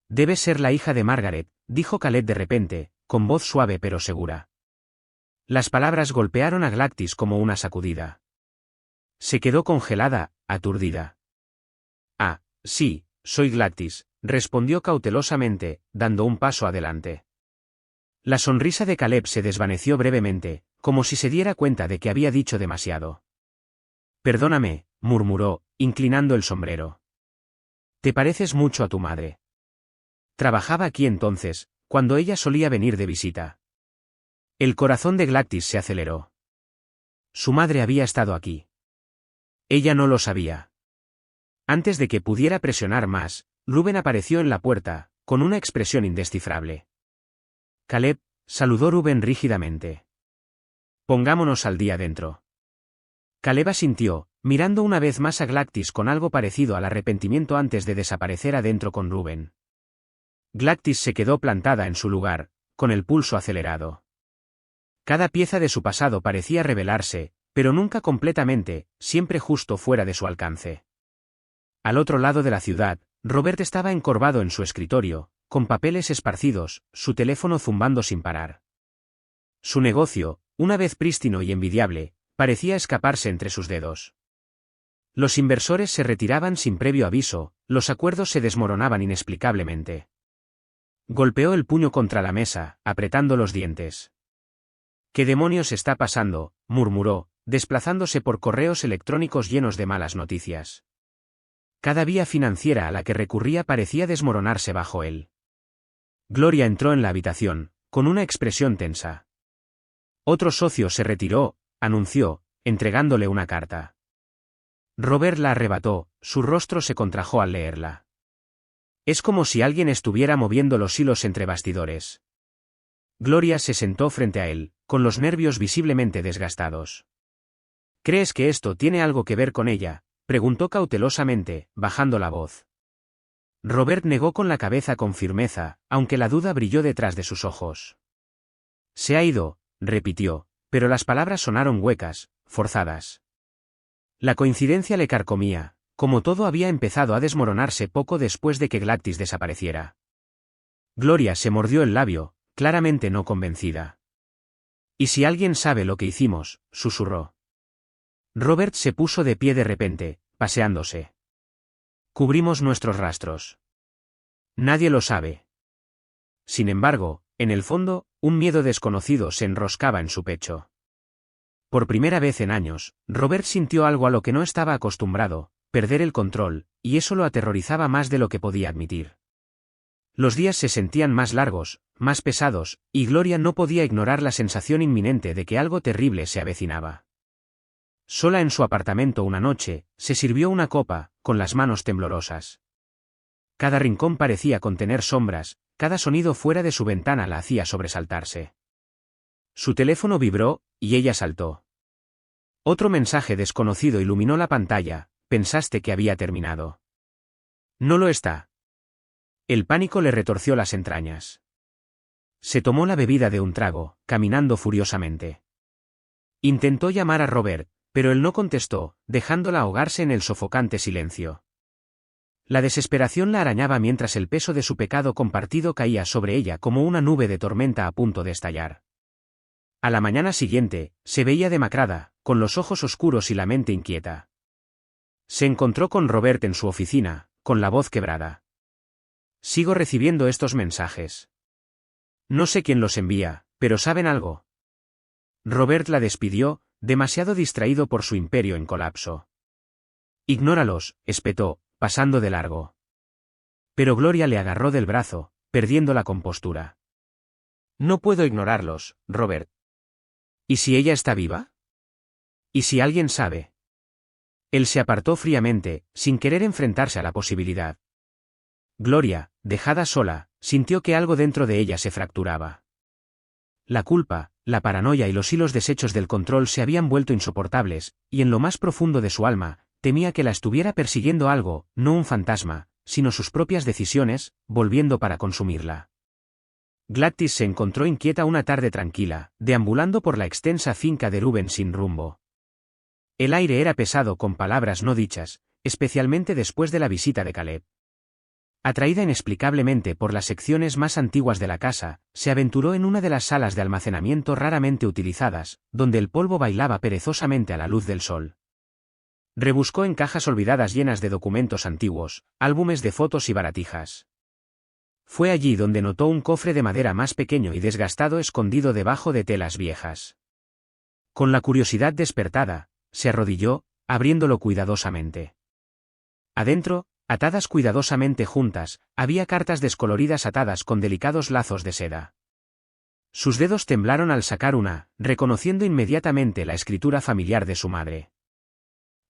Debe ser la hija de Margaret, dijo Caleb de repente, con voz suave pero segura. Las palabras golpearon a Gladys como una sacudida. Se quedó congelada, aturdida. Ah, sí, soy Gladys, respondió cautelosamente, dando un paso adelante. La sonrisa de Caleb se desvaneció brevemente, como si se diera cuenta de que había dicho demasiado. Perdóname, murmuró, inclinando el sombrero. Te pareces mucho a tu madre. Trabajaba aquí entonces, cuando ella solía venir de visita. El corazón de Gladys se aceleró. Su madre había estado aquí. Ella no lo sabía. Antes de que pudiera presionar más, Rubén apareció en la puerta, con una expresión indescifrable. Caleb, saludó Rubén rígidamente. Pongámonos al día dentro. Caleb asintió, mirando una vez más a Gladys con algo parecido al arrepentimiento antes de desaparecer adentro con Rubén. Gladys se quedó plantada en su lugar, con el pulso acelerado. Cada pieza de su pasado parecía revelarse, pero nunca completamente, siempre justo fuera de su alcance. Al otro lado de la ciudad, Robert estaba encorvado en su escritorio, con papeles esparcidos, su teléfono zumbando sin parar. Su negocio, una vez prístino y envidiable, parecía escaparse entre sus dedos. Los inversores se retiraban sin previo aviso, los acuerdos se desmoronaban inexplicablemente. Golpeó el puño contra la mesa, apretando los dientes. ¿Qué demonios está pasando?, murmuró, desplazándose por correos electrónicos llenos de malas noticias. Cada vía financiera a la que recurría parecía desmoronarse bajo él. Gloria entró en la habitación, con una expresión tensa. Otro socio se retiró, anunció, entregándole una carta. Robert la arrebató, su rostro se contrajo al leerla. Es como si alguien estuviera moviendo los hilos entre bastidores. Gloria se sentó frente a él, con los nervios visiblemente desgastados. ¿Crees que esto tiene algo que ver con ella?, preguntó cautelosamente, bajando la voz. Robert negó con la cabeza con firmeza, aunque la duda brilló detrás de sus ojos. Se ha ido, repitió, pero las palabras sonaron huecas, forzadas. La coincidencia le carcomía, como todo había empezado a desmoronarse poco después de que Gladys desapareciera. Gloria se mordió el labio, claramente no convencida. ¿Y si alguien sabe lo que hicimos?, susurró. Robert se puso de pie de repente, paseándose. Cubrimos nuestros rastros. Nadie lo sabe. Sin embargo, en el fondo, un miedo desconocido se enroscaba en su pecho. Por primera vez en años, Robert sintió algo a lo que no estaba acostumbrado, perder el control, y eso lo aterrorizaba más de lo que podía admitir. Los días se sentían más largos, más pesados, y Gloria no podía ignorar la sensación inminente de que algo terrible se avecinaba. Sola en su apartamento una noche, se sirvió una copa, con las manos temblorosas. Cada rincón parecía contener sombras, cada sonido fuera de su ventana la hacía sobresaltarse. Su teléfono vibró, y ella saltó. Otro mensaje desconocido iluminó la pantalla. Pensaste que había terminado. No lo está. El pánico le retorció las entrañas. Se tomó la bebida de un trago, caminando furiosamente. Intentó llamar a Robert, pero él no contestó, dejándola ahogarse en el sofocante silencio. La desesperación la arañaba mientras el peso de su pecado compartido caía sobre ella como una nube de tormenta a punto de estallar. A la mañana siguiente, se veía demacrada, con los ojos oscuros y la mente inquieta. Se encontró con Robert en su oficina, con la voz quebrada. Sigo recibiendo estos mensajes. No sé quién los envía, pero ¿saben algo? Robert la despidió, demasiado distraído por su imperio en colapso. Ignóralos, espetó, pasando de largo. Pero Gloria le agarró del brazo, perdiendo la compostura. No puedo ignorarlos, Robert. ¿Y si ella está viva? ¿Y si alguien sabe? Él se apartó fríamente, sin querer enfrentarse a la posibilidad. Gloria, dejada sola, sintió que algo dentro de ella se fracturaba. La culpa, La paranoia y los hilos deshechos del control se habían vuelto insoportables, y en lo más profundo de su alma, temía que la estuviera persiguiendo algo, no un fantasma, sino sus propias decisiones, volviendo para consumirla. Gladys se encontró inquieta una tarde tranquila, deambulando por la extensa finca de Rubén sin rumbo. El aire era pesado con palabras no dichas, especialmente después de la visita de Caleb. Atraída inexplicablemente por las secciones más antiguas de la casa, se aventuró en una de las salas de almacenamiento raramente utilizadas, donde el polvo bailaba perezosamente a la luz del sol. Rebuscó en cajas olvidadas llenas de documentos antiguos, álbumes de fotos y baratijas. Fue allí donde notó un cofre de madera más pequeño y desgastado escondido debajo de telas viejas. Con la curiosidad despertada, se arrodilló, abriéndolo cuidadosamente. Adentro, atadas cuidadosamente juntas, había cartas descoloridas atadas con delicados lazos de seda. Sus dedos temblaron al sacar una, reconociendo inmediatamente la escritura familiar de su madre.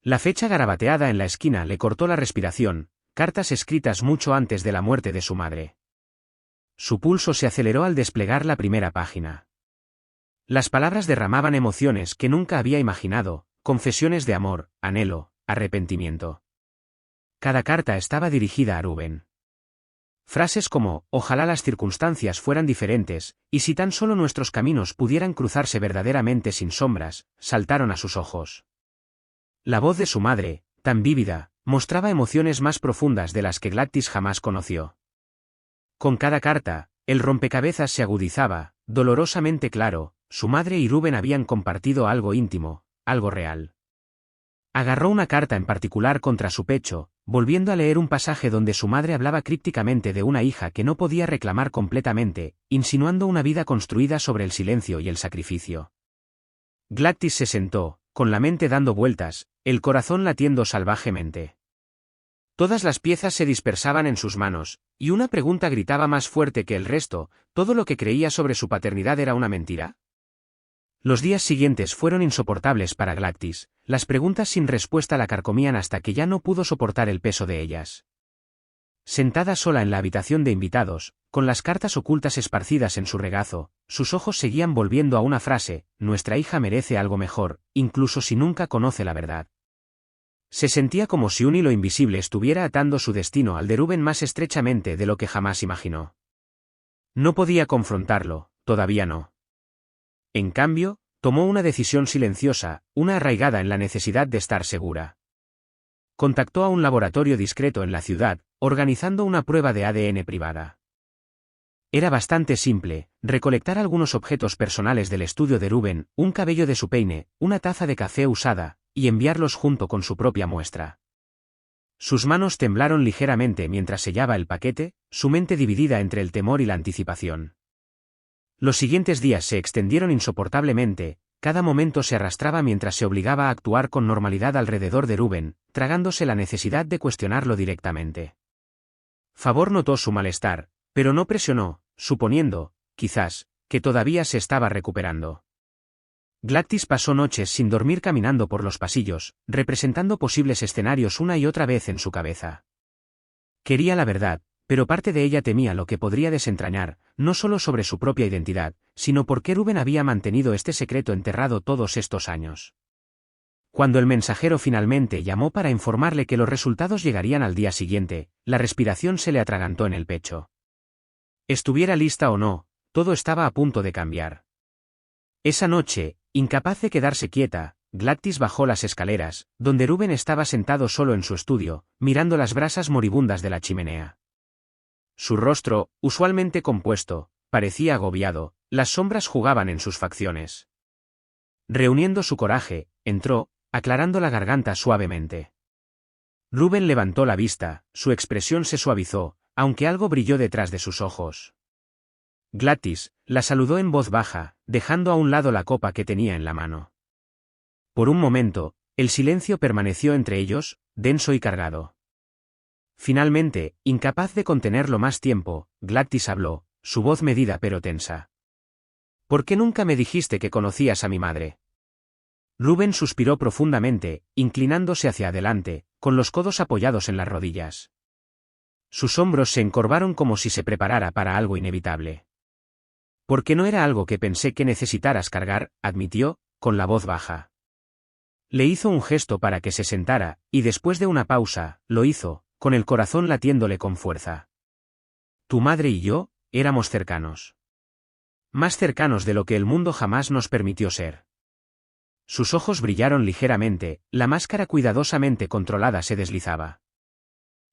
La fecha garabateada en la esquina le cortó la respiración, cartas escritas mucho antes de la muerte de su madre. Su pulso se aceleró al desplegar la primera página. Las palabras derramaban emociones que nunca había imaginado, confesiones de amor, anhelo, arrepentimiento. Cada carta estaba dirigida a Rubén. Frases como, ojalá las circunstancias fueran diferentes, y si tan solo nuestros caminos pudieran cruzarse verdaderamente sin sombras, saltaron a sus ojos. La voz de su madre, tan vívida, mostraba emociones más profundas de las que Gladys jamás conoció. Con cada carta, el rompecabezas se agudizaba, dolorosamente claro, su madre y Rubén habían compartido algo íntimo, algo real. Agarró una carta en particular contra su pecho, volviendo a leer un pasaje donde su madre hablaba crípticamente de una hija que no podía reclamar completamente, insinuando una vida construida sobre el silencio y el sacrificio. Gladys se sentó, con la mente dando vueltas, el corazón latiendo salvajemente. Todas las piezas se dispersaban en sus manos, y una pregunta gritaba más fuerte que el resto: ¿todo lo que creía sobre su paternidad era una mentira? Los días siguientes fueron insoportables para Gladys, las preguntas sin respuesta la carcomían hasta que ya no pudo soportar el peso de ellas. Sentada sola en la habitación de invitados, con las cartas ocultas esparcidas en su regazo, sus ojos seguían volviendo a una frase: nuestra hija merece algo mejor, incluso si nunca conoce la verdad. Se sentía como si un hilo invisible estuviera atando su destino al de Rubén más estrechamente de lo que jamás imaginó. No podía confrontarlo, todavía no. En cambio, tomó una decisión silenciosa, una arraigada en la necesidad de estar segura. Contactó a un laboratorio discreto en la ciudad, organizando una prueba de ADN privada. Era bastante simple: recolectar algunos objetos personales del estudio de Rubén, un cabello de su peine, una taza de café usada, y enviarlos junto con su propia muestra. Sus manos temblaron ligeramente mientras sellaba el paquete, su mente dividida entre el temor y la anticipación. Los siguientes días se extendieron insoportablemente, cada momento se arrastraba mientras se obligaba a actuar con normalidad alrededor de Rubén, tragándose la necesidad de cuestionarlo directamente. Favor notó su malestar, pero no presionó, suponiendo, quizás, que todavía se estaba recuperando. Gladys pasó noches sin dormir caminando por los pasillos, representando posibles escenarios una y otra vez en su cabeza. Quería la verdad, pero parte de ella temía lo que podría desentrañar, no solo sobre su propia identidad, sino por qué Rubén había mantenido este secreto enterrado todos estos años. Cuando el mensajero finalmente llamó para informarle que los resultados llegarían al día siguiente, la respiración se le atragantó en el pecho. Estuviera lista o no, todo estaba a punto de cambiar. Esa noche, incapaz de quedarse quieta, Gladys bajó las escaleras, donde Rubén estaba sentado solo en su estudio, mirando las brasas moribundas de la chimenea. Su rostro, usualmente compuesto, parecía agobiado, las sombras jugaban en sus facciones. Reuniendo su coraje, entró, aclarando la garganta suavemente. Rubén levantó la vista, su expresión se suavizó, aunque algo brilló detrás de sus ojos. Gladys la saludó en voz baja, dejando a un lado la copa que tenía en la mano. Por un momento, el silencio permaneció entre ellos, denso y cargado. Finalmente, incapaz de contenerlo más tiempo, Gladys habló, su voz medida pero tensa. ¿Por qué nunca me dijiste que conocías a mi madre? Rubén suspiró profundamente, inclinándose hacia adelante, con los codos apoyados en las rodillas. Sus hombros se encorvaron como si se preparara para algo inevitable. Porque no era algo que pensé que necesitaras cargar, admitió, con la voz baja. Le hizo un gesto para que se sentara, y después de una pausa, lo hizo, con el corazón latiéndole con fuerza. Tu madre y yo, éramos cercanos. Más cercanos de lo que el mundo jamás nos permitió ser. Sus ojos brillaron ligeramente, la máscara cuidadosamente controlada se deslizaba.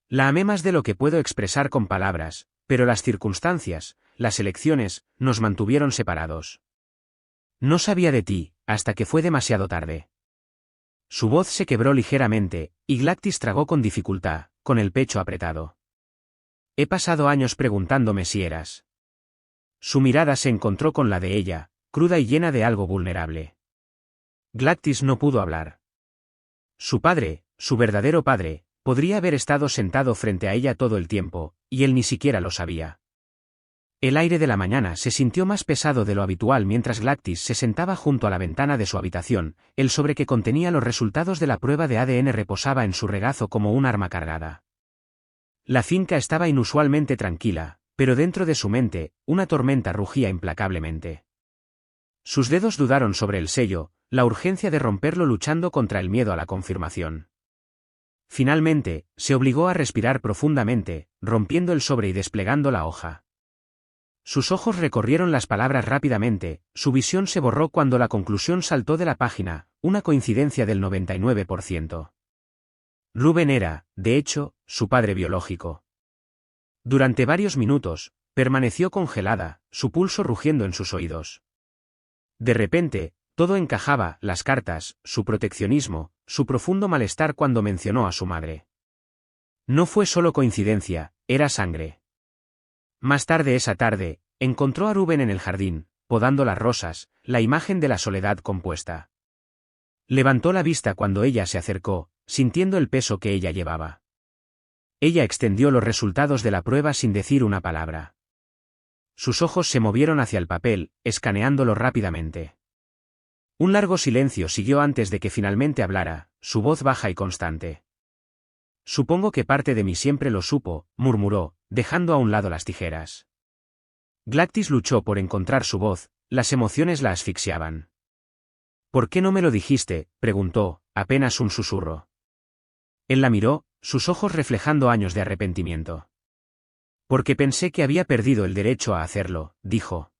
La amé más de lo que puedo expresar con palabras, pero las circunstancias, las elecciones, nos mantuvieron separados. No sabía de ti, hasta que fue demasiado tarde. Su voz se quebró ligeramente, y Glactis tragó con dificultad, con el pecho apretado. He pasado años preguntándome si eras. Su mirada se encontró con la de ella, cruda y llena de algo vulnerable. Glactis no pudo hablar. Su padre, su verdadero padre, podría haber estado sentado frente a ella todo el tiempo, y él ni siquiera lo sabía. El aire de la mañana se sintió más pesado de lo habitual mientras Glactis se sentaba junto a la ventana de su habitación, el sobre que contenía los resultados de la prueba de ADN reposaba en su regazo como un arma cargada. La finca estaba inusualmente tranquila, pero dentro de su mente, una tormenta rugía implacablemente. Sus dedos dudaron sobre el sello, la urgencia de romperlo luchando contra el miedo a la confirmación. Finalmente, se obligó a respirar profundamente, rompiendo el sobre y desplegando la hoja. Sus ojos recorrieron las palabras rápidamente, su visión se borró cuando la conclusión saltó de la página, una coincidencia del 99%. Rubén era, de hecho, su padre biológico. Durante varios minutos, permaneció congelada, su pulso rugiendo en sus oídos. De repente, todo encajaba, las cartas, su proteccionismo, su profundo malestar cuando mencionó a su madre. No fue solo coincidencia, era sangre. Más tarde esa tarde, encontró a Rubén en el jardín, podando las rosas, la imagen de la soledad compuesta. Levantó la vista cuando ella se acercó, sintiendo el peso que ella llevaba. Ella extendió los resultados de la prueba sin decir una palabra. Sus ojos se movieron hacia el papel, escaneándolo rápidamente. Un largo silencio siguió antes de que finalmente hablara, su voz baja y constante. Supongo que parte de mí siempre lo supo, murmuró, dejando a un lado las tijeras. Glactis luchó por encontrar su voz, las emociones la asfixiaban. ¿Por qué no me lo dijiste?, preguntó, apenas un susurro. Él la miró, sus ojos reflejando años de arrepentimiento. Porque pensé que había perdido el derecho a hacerlo, dijo.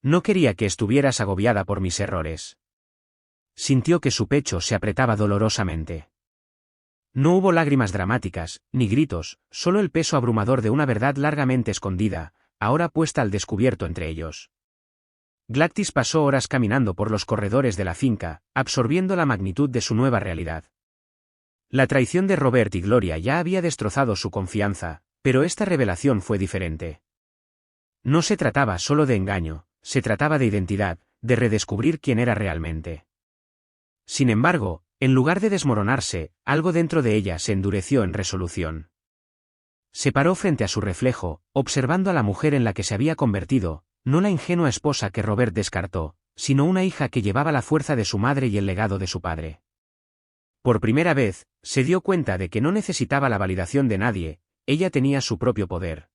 No quería que estuvieras agobiada por mis errores. Sintió que su pecho se apretaba dolorosamente. No hubo lágrimas dramáticas, ni gritos, solo el peso abrumador de una verdad largamente escondida, ahora puesta al descubierto entre ellos. Glactis pasó horas caminando por los corredores de la finca, absorbiendo la magnitud de su nueva realidad. La traición de Robert y Gloria ya había destrozado su confianza, pero esta revelación fue diferente. No se trataba solo de engaño, se trataba de identidad, de redescubrir quién era realmente. Sin embargo, en lugar de desmoronarse, algo dentro de ella se endureció en resolución. Se paró frente a su reflejo, observando a la mujer en la que se había convertido, no la ingenua esposa que Robert descartó, sino una hija que llevaba la fuerza de su madre y el legado de su padre. Por primera vez, se dio cuenta de que no necesitaba la validación de nadie, ella tenía su propio poder.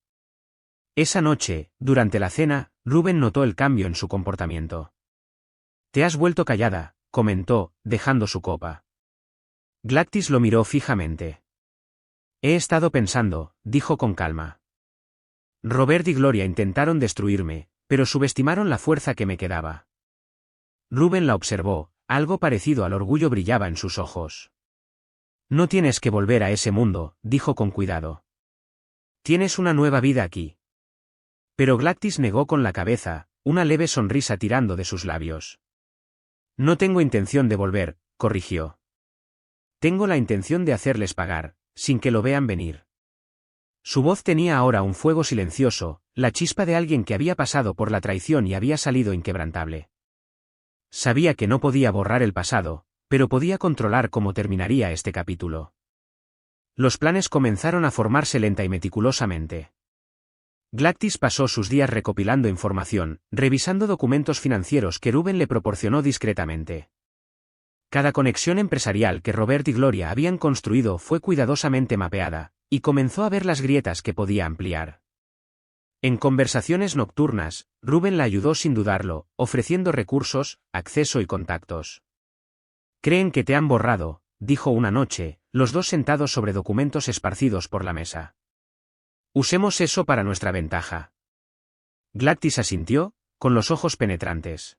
Esa noche, durante la cena, Rubén notó el cambio en su comportamiento. «Te has vuelto callada», comentó, dejando su copa. Glactis lo miró fijamente. «He estado pensando», dijo con calma. «Robert y Gloria intentaron destruirme, pero subestimaron la fuerza que me quedaba». Rubén la observó, algo parecido al orgullo brillaba en sus ojos. «No tienes que volver a ese mundo», dijo con cuidado. «Tienes una nueva vida aquí». Pero Glactis negó con la cabeza, una leve sonrisa tirando de sus labios. «No tengo intención de volver», corrigió. «Tengo la intención de hacerles pagar, sin que lo vean venir». Su voz tenía ahora un fuego silencioso, la chispa de alguien que había pasado por la traición y había salido inquebrantable. Sabía que no podía borrar el pasado, pero podía controlar cómo terminaría este capítulo. Los planes comenzaron a formarse lenta y meticulosamente. Glactis pasó sus días recopilando información, revisando documentos financieros que Rubén le proporcionó discretamente. Cada conexión empresarial que Robert y Gloria habían construido fue cuidadosamente mapeada, y comenzó a ver las grietas que podía ampliar. En conversaciones nocturnas, Rubén la ayudó sin dudarlo, ofreciendo recursos, acceso y contactos. «Creen que te han borrado», dijo una noche, los dos sentados sobre documentos esparcidos por la mesa. «Usemos eso para nuestra ventaja». Gladys asintió, con los ojos penetrantes.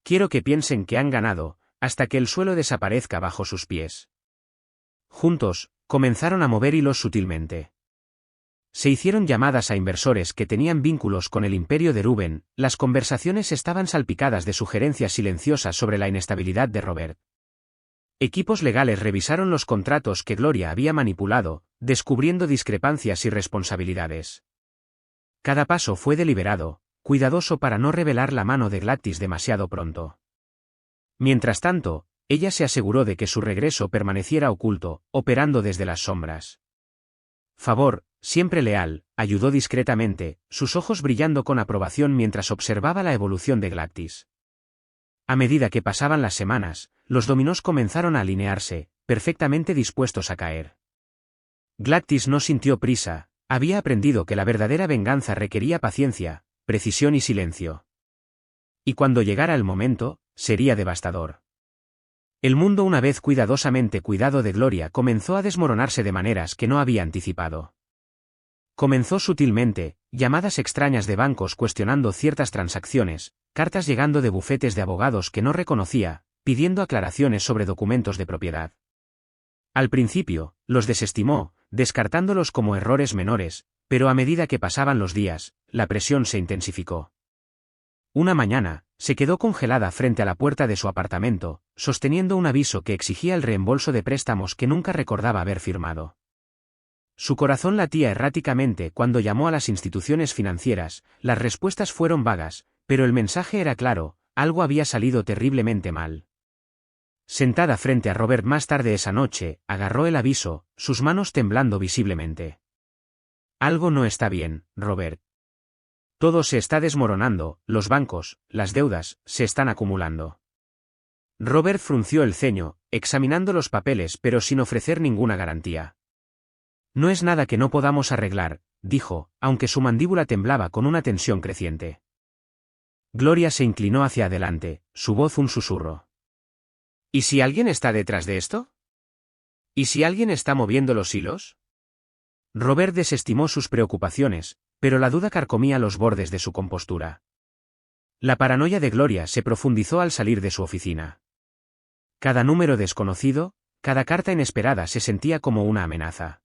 «Quiero que piensen que han ganado, hasta que el suelo desaparezca bajo sus pies». Juntos, comenzaron a mover hilos sutilmente. Se hicieron llamadas a inversores que tenían vínculos con el imperio de Rubén, las conversaciones estaban salpicadas de sugerencias silenciosas sobre la inestabilidad de Robert. Equipos legales revisaron los contratos que Gloria había manipulado, descubriendo discrepancias y responsabilidades. Cada paso fue deliberado, cuidadoso para no revelar la mano de Gladys demasiado pronto. Mientras tanto, ella se aseguró de que su regreso permaneciera oculto, operando desde las sombras. Favor, siempre leal, ayudó discretamente, sus ojos brillando con aprobación mientras observaba la evolución de Gladys. A medida que pasaban las semanas, los dominós comenzaron a alinearse, perfectamente dispuestos a caer. Gladys no sintió prisa, había aprendido que la verdadera venganza requería paciencia, precisión y silencio. Y cuando llegara el momento, sería devastador. El mundo, una vez cuidadosamente cuidado de Gloria, comenzó a desmoronarse de maneras que no había anticipado. Comenzó sutilmente, llamadas extrañas de bancos cuestionando ciertas transacciones, cartas llegando de bufetes de abogados que no reconocía, pidiendo aclaraciones sobre documentos de propiedad. Al principio, los desestimó, descartándolos como errores menores, pero a medida que pasaban los días, la presión se intensificó. Una mañana, se quedó congelada frente a la puerta de su apartamento, sosteniendo un aviso que exigía el reembolso de préstamos que nunca recordaba haber firmado. Su corazón latía erráticamente cuando llamó a las instituciones financieras, las respuestas fueron vagas, pero el mensaje era claro, algo había salido terriblemente mal. Sentada frente a Robert más tarde esa noche, agarró el aviso, sus manos temblando visiblemente. «Algo no está bien, Robert. Todo se está desmoronando, los bancos, las deudas, se están acumulando». Robert frunció el ceño, examinando los papeles pero sin ofrecer ninguna garantía. «No es nada que no podamos arreglar», dijo, aunque su mandíbula temblaba con una tensión creciente. Gloria se inclinó hacia adelante, su voz un susurro. «¿Y si alguien está detrás de esto? ¿Y si alguien está moviendo los hilos?» Robert desestimó sus preocupaciones, pero la duda carcomía los bordes de su compostura. La paranoia de Gloria se profundizó al salir de su oficina. Cada número desconocido, cada carta inesperada se sentía como una amenaza.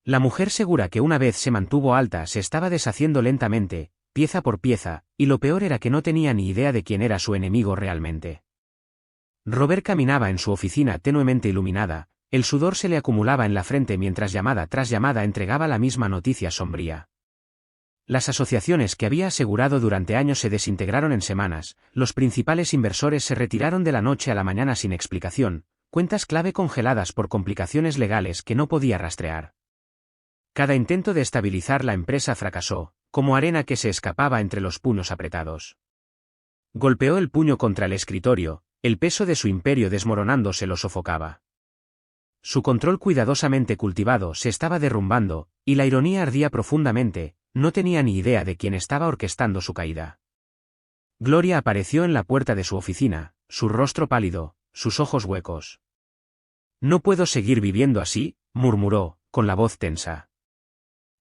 La mujer segura que una vez se mantuvo alta se estaba deshaciendo lentamente, pieza por pieza, y lo peor era que no tenía ni idea de quién era su enemigo realmente. Robert caminaba en su oficina tenuemente iluminada, el sudor se le acumulaba en la frente mientras llamada tras llamada entregaba la misma noticia sombría. Las asociaciones que había asegurado durante años se desintegraron en semanas, los principales inversores se retiraron de la noche a la mañana sin explicación, cuentas clave congeladas por complicaciones legales que no podía rastrear. Cada intento de estabilizar la empresa fracasó, como arena que se escapaba entre los puños apretados. Golpeó el puño contra el escritorio, el peso de su imperio desmoronándose lo sofocaba. Su control cuidadosamente cultivado se estaba derrumbando, y la ironía ardía profundamente, no tenía ni idea de quién estaba orquestando su caída. Gloria apareció en la puerta de su oficina, su rostro pálido, sus ojos huecos. «No puedo seguir viviendo así», murmuró, con la voz tensa.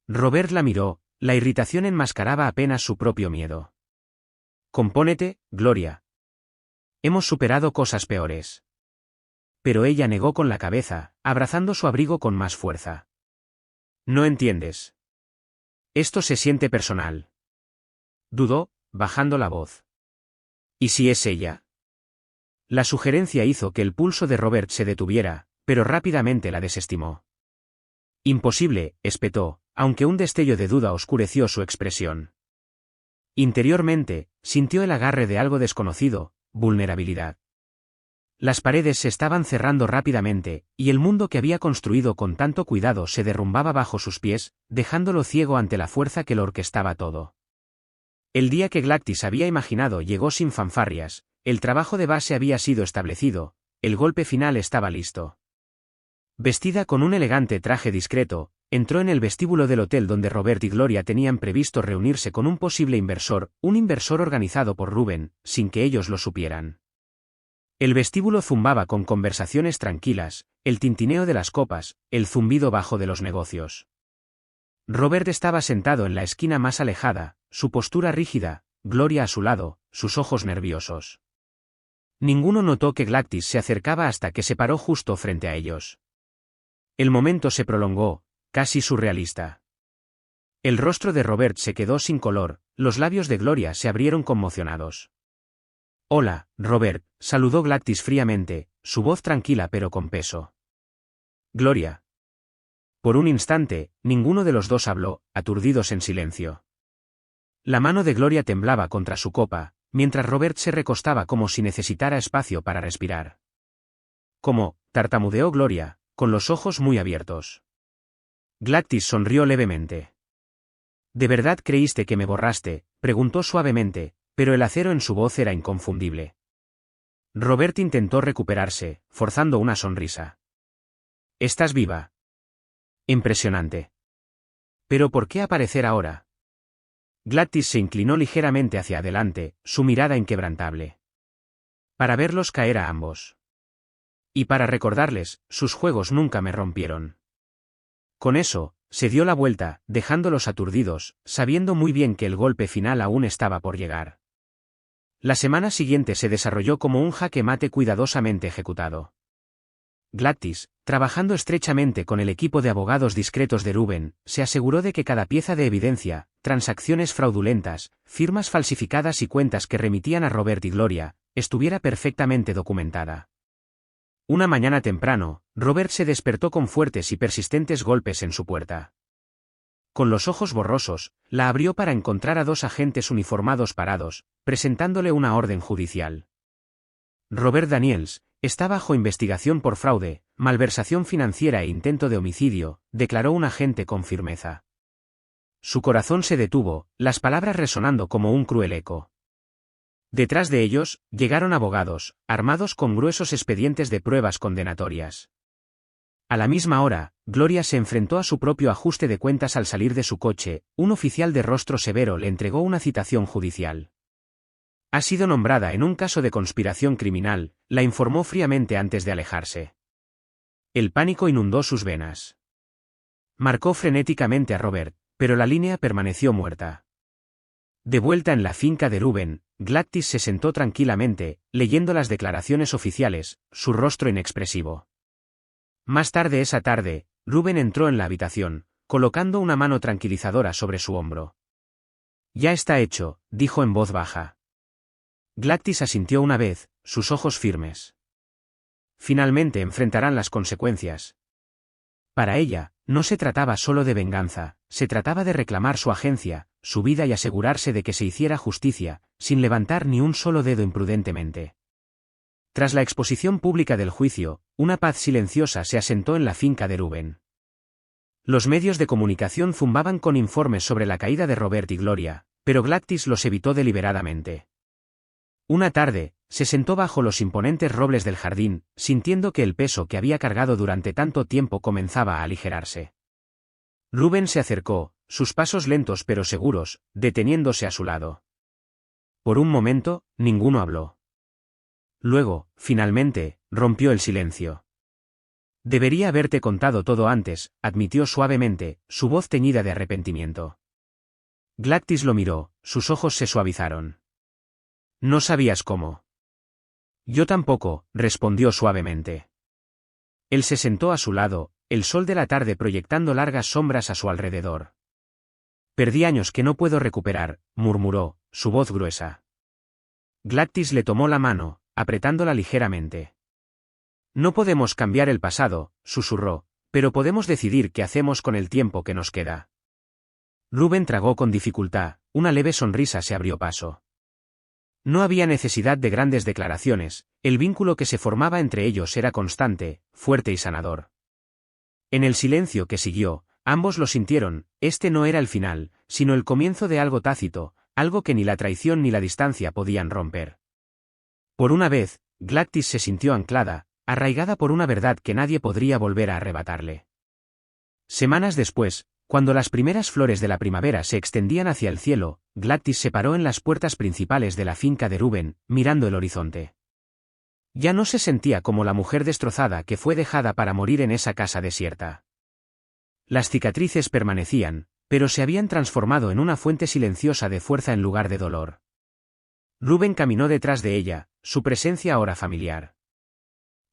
Robert la miró, la irritación enmascaraba apenas su propio miedo. «Compónete, Gloria. Hemos superado cosas peores». Pero ella negó con la cabeza, abrazando su abrigo con más fuerza. «No entiendes. Esto se siente personal». Dudó, bajando la voz. «¿Y si es ella?». La sugerencia hizo que el pulso de Robert se detuviera, pero rápidamente la desestimó. «Imposible», espetó, aunque un destello de duda oscureció su expresión. Interiormente, sintió el agarre de algo desconocido, vulnerabilidad. Las paredes se estaban cerrando rápidamente, y el mundo que había construido con tanto cuidado se derrumbaba bajo sus pies, dejándolo ciego ante la fuerza que lo orquestaba todo. El día que Gladys había imaginado llegó sin fanfarrias, el trabajo de base había sido establecido, el golpe final estaba listo. Vestida con un elegante traje discreto, entró en el vestíbulo del hotel donde Robert y Gloria tenían previsto reunirse con un posible inversor, un inversor organizado por Rubén, sin que ellos lo supieran. El vestíbulo zumbaba con conversaciones tranquilas, el tintineo de las copas, el zumbido bajo de los negocios. Robert estaba sentado en la esquina más alejada, su postura rígida, Gloria a su lado, sus ojos nerviosos. Ninguno notó que Glactis se acercaba hasta que se paró justo frente a ellos. El momento se prolongó, casi surrealista. El rostro de Robert se quedó sin color, los labios de Gloria se abrieron conmocionados. «Hola, Robert», saludó Glactis fríamente, su voz tranquila pero con peso. «Gloria». Por un instante, ninguno de los dos habló, aturdidos en silencio. La mano de Gloria temblaba contra su copa, mientras Robert se recostaba como si necesitara espacio para respirar. «¿Cómo?», tartamudeó Gloria, con los ojos muy abiertos. Glactis sonrió levemente. «¿De verdad creíste que me borraste?», preguntó suavemente, pero el acero en su voz era inconfundible. Robert intentó recuperarse, forzando una sonrisa. «¿Estás viva?» «Impresionante». «¿Pero por qué aparecer ahora?» Glactis se inclinó ligeramente hacia adelante, su mirada inquebrantable. «Para verlos caer a ambos. Y para recordarles, sus juegos nunca me rompieron». Con eso, se dio la vuelta, dejándolos aturdidos, sabiendo muy bien que el golpe final aún estaba por llegar. La semana siguiente se desarrolló como un jaque mate cuidadosamente ejecutado. Glactis, trabajando estrechamente con el equipo de abogados discretos de Rubén, se aseguró de que cada pieza de evidencia, transacciones fraudulentas, firmas falsificadas y cuentas que remitían a Robert y Gloria, estuviera perfectamente documentada. Una mañana temprano, Robert se despertó con fuertes y persistentes golpes en su puerta. Con los ojos borrosos, la abrió para encontrar a dos agentes uniformados parados, presentándole una orden judicial. Robert Daniels está bajo investigación por fraude, malversación financiera e intento de homicidio, declaró un agente con firmeza. Su corazón se detuvo, las palabras resonando como un cruel eco. Detrás de ellos, llegaron abogados, armados con gruesos expedientes de pruebas condenatorias. A la misma hora, Gloria se enfrentó a su propio ajuste de cuentas al salir de su coche, un oficial de rostro severo le entregó una citación judicial. «Ha sido nombrada en un caso de conspiración criminal», la informó fríamente antes de alejarse. El pánico inundó sus venas. Marcó frenéticamente a Robert, pero la línea permaneció muerta. De vuelta en la finca de Rubén, Glactis se sentó tranquilamente, leyendo las declaraciones oficiales, su rostro inexpresivo. Más tarde esa tarde, Rubén entró en la habitación, colocando una mano tranquilizadora sobre su hombro. «Ya está hecho», dijo en voz baja. Glactis asintió una vez, sus ojos firmes. Finalmente enfrentarán las consecuencias. Para ella, no se trataba solo de venganza, se trataba de reclamar su agencia, su vida y asegurarse de que se hiciera justicia, sin levantar ni un solo dedo imprudentemente. Tras la exposición pública del juicio, una paz silenciosa se asentó en la finca de Rubén. Los medios de comunicación zumbaban con informes sobre la caída de Robert y Gloria, pero Glactis los evitó deliberadamente. Una tarde, se sentó bajo los imponentes robles del jardín, sintiendo que el peso que había cargado durante tanto tiempo comenzaba a aligerarse. Rubén se acercó, sus pasos lentos pero seguros, deteniéndose a su lado. Por un momento, ninguno habló. Luego, finalmente, rompió el silencio. «Debería haberte contado todo antes», admitió suavemente, su voz teñida de arrepentimiento. Glactis lo miró, sus ojos se suavizaron. «No sabías cómo». «Yo tampoco», respondió suavemente. Él se sentó a su lado, el sol de la tarde proyectando largas sombras a su alrededor. «Perdí años que no puedo recuperar», murmuró, su voz gruesa. Glactis le tomó la mano, apretándola ligeramente. «No podemos cambiar el pasado», susurró, «pero podemos decidir qué hacemos con el tiempo que nos queda». Rubén tragó con dificultad, una leve sonrisa se abrió paso. No había necesidad de grandes declaraciones, el vínculo que se formaba entre ellos era constante, fuerte y sanador. En el silencio que siguió, ambos lo sintieron, este no era el final, sino el comienzo de algo tácito, algo que ni la traición ni la distancia podían romper. Por una vez, Glactis se sintió anclada, arraigada por una verdad que nadie podría volver a arrebatarle. Semanas después, cuando las primeras flores de la primavera se extendían hacia el cielo, Gladys se paró en las puertas principales de la finca de Rubén, mirando el horizonte. Ya no se sentía como la mujer destrozada que fue dejada para morir en esa casa desierta. Las cicatrices permanecían, pero se habían transformado en una fuente silenciosa de fuerza en lugar de dolor. Rubén caminó detrás de ella, su presencia ahora familiar.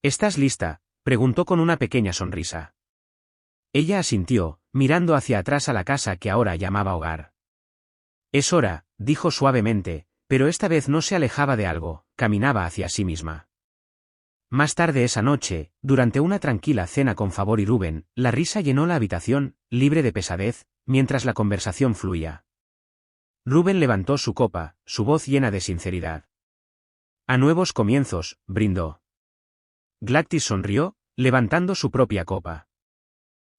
¿Estás lista?, preguntó con una pequeña sonrisa. Ella asintió, mirando hacia atrás a la casa que ahora llamaba hogar. Es hora, dijo suavemente, pero esta vez no se alejaba de algo, caminaba hacia sí misma. Más tarde esa noche, durante una tranquila cena con Favor y Rubén, la risa llenó la habitación, libre de pesadez, mientras la conversación fluía. Rubén levantó su copa, su voz llena de sinceridad. A nuevos comienzos, brindó. Gladys sonrió, levantando su propia copa.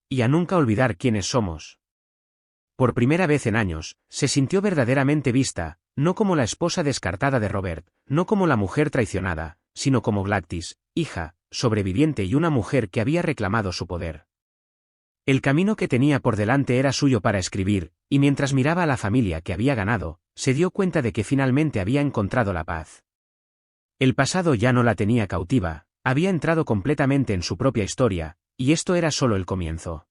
Y a nunca olvidar quiénes somos. Por primera vez en años, se sintió verdaderamente vista, no como la esposa descartada de Robert, no como la mujer traicionada, sino como Gladys, hija, sobreviviente y una mujer que había reclamado su poder. El camino que tenía por delante era suyo para escribir, y mientras miraba a la familia que había ganado, se dio cuenta de que finalmente había encontrado la paz. El pasado ya no la tenía cautiva, había entrado completamente en su propia historia, y esto era solo el comienzo.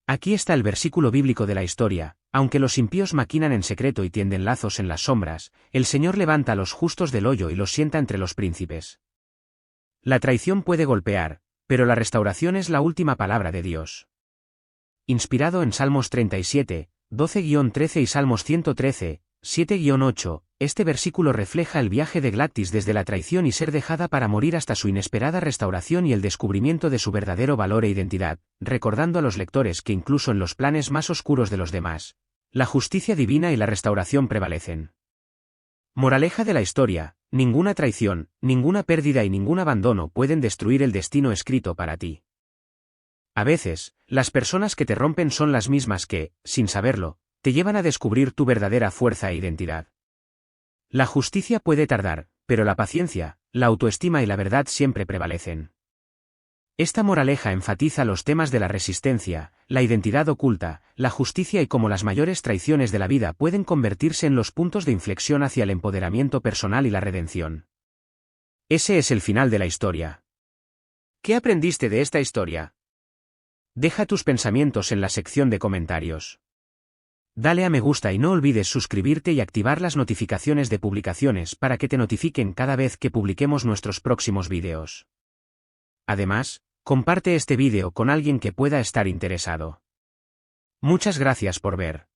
Aquí está el versículo bíblico de la historia: aunque los impíos maquinan en secreto y tienden lazos en las sombras, el Señor levanta a los justos del hoyo y los sienta entre los príncipes. La traición puede golpear, pero la restauración es la última palabra de Dios. Inspirado en Salmos 37, 12-13 y Salmos 113, 7-8, este versículo refleja el viaje de Gladys desde la traición y ser dejada para morir hasta su inesperada restauración y el descubrimiento de su verdadero valor e identidad, recordando a los lectores que incluso en los planes más oscuros de los demás, la justicia divina y la restauración prevalecen. Moraleja de la historia: ninguna traición, ninguna pérdida y ningún abandono pueden destruir el destino escrito para ti. A veces, las personas que te rompen son las mismas que, sin saberlo, te llevan a descubrir tu verdadera fuerza e identidad. La justicia puede tardar, pero la paciencia, la autoestima y la verdad siempre prevalecen. Esta moraleja enfatiza los temas de la resistencia, la identidad oculta, la justicia y cómo las mayores traiciones de la vida pueden convertirse en los puntos de inflexión hacia el empoderamiento personal y la redención. Ese es el final de la historia. ¿Qué aprendiste de esta historia? Deja tus pensamientos en la sección de comentarios. Dale a me gusta y no olvides suscribirte y activar las notificaciones de publicaciones para que te notifiquen cada vez que publiquemos nuestros próximos vídeos. Además, comparte este vídeo con alguien que pueda estar interesado. Muchas gracias por ver.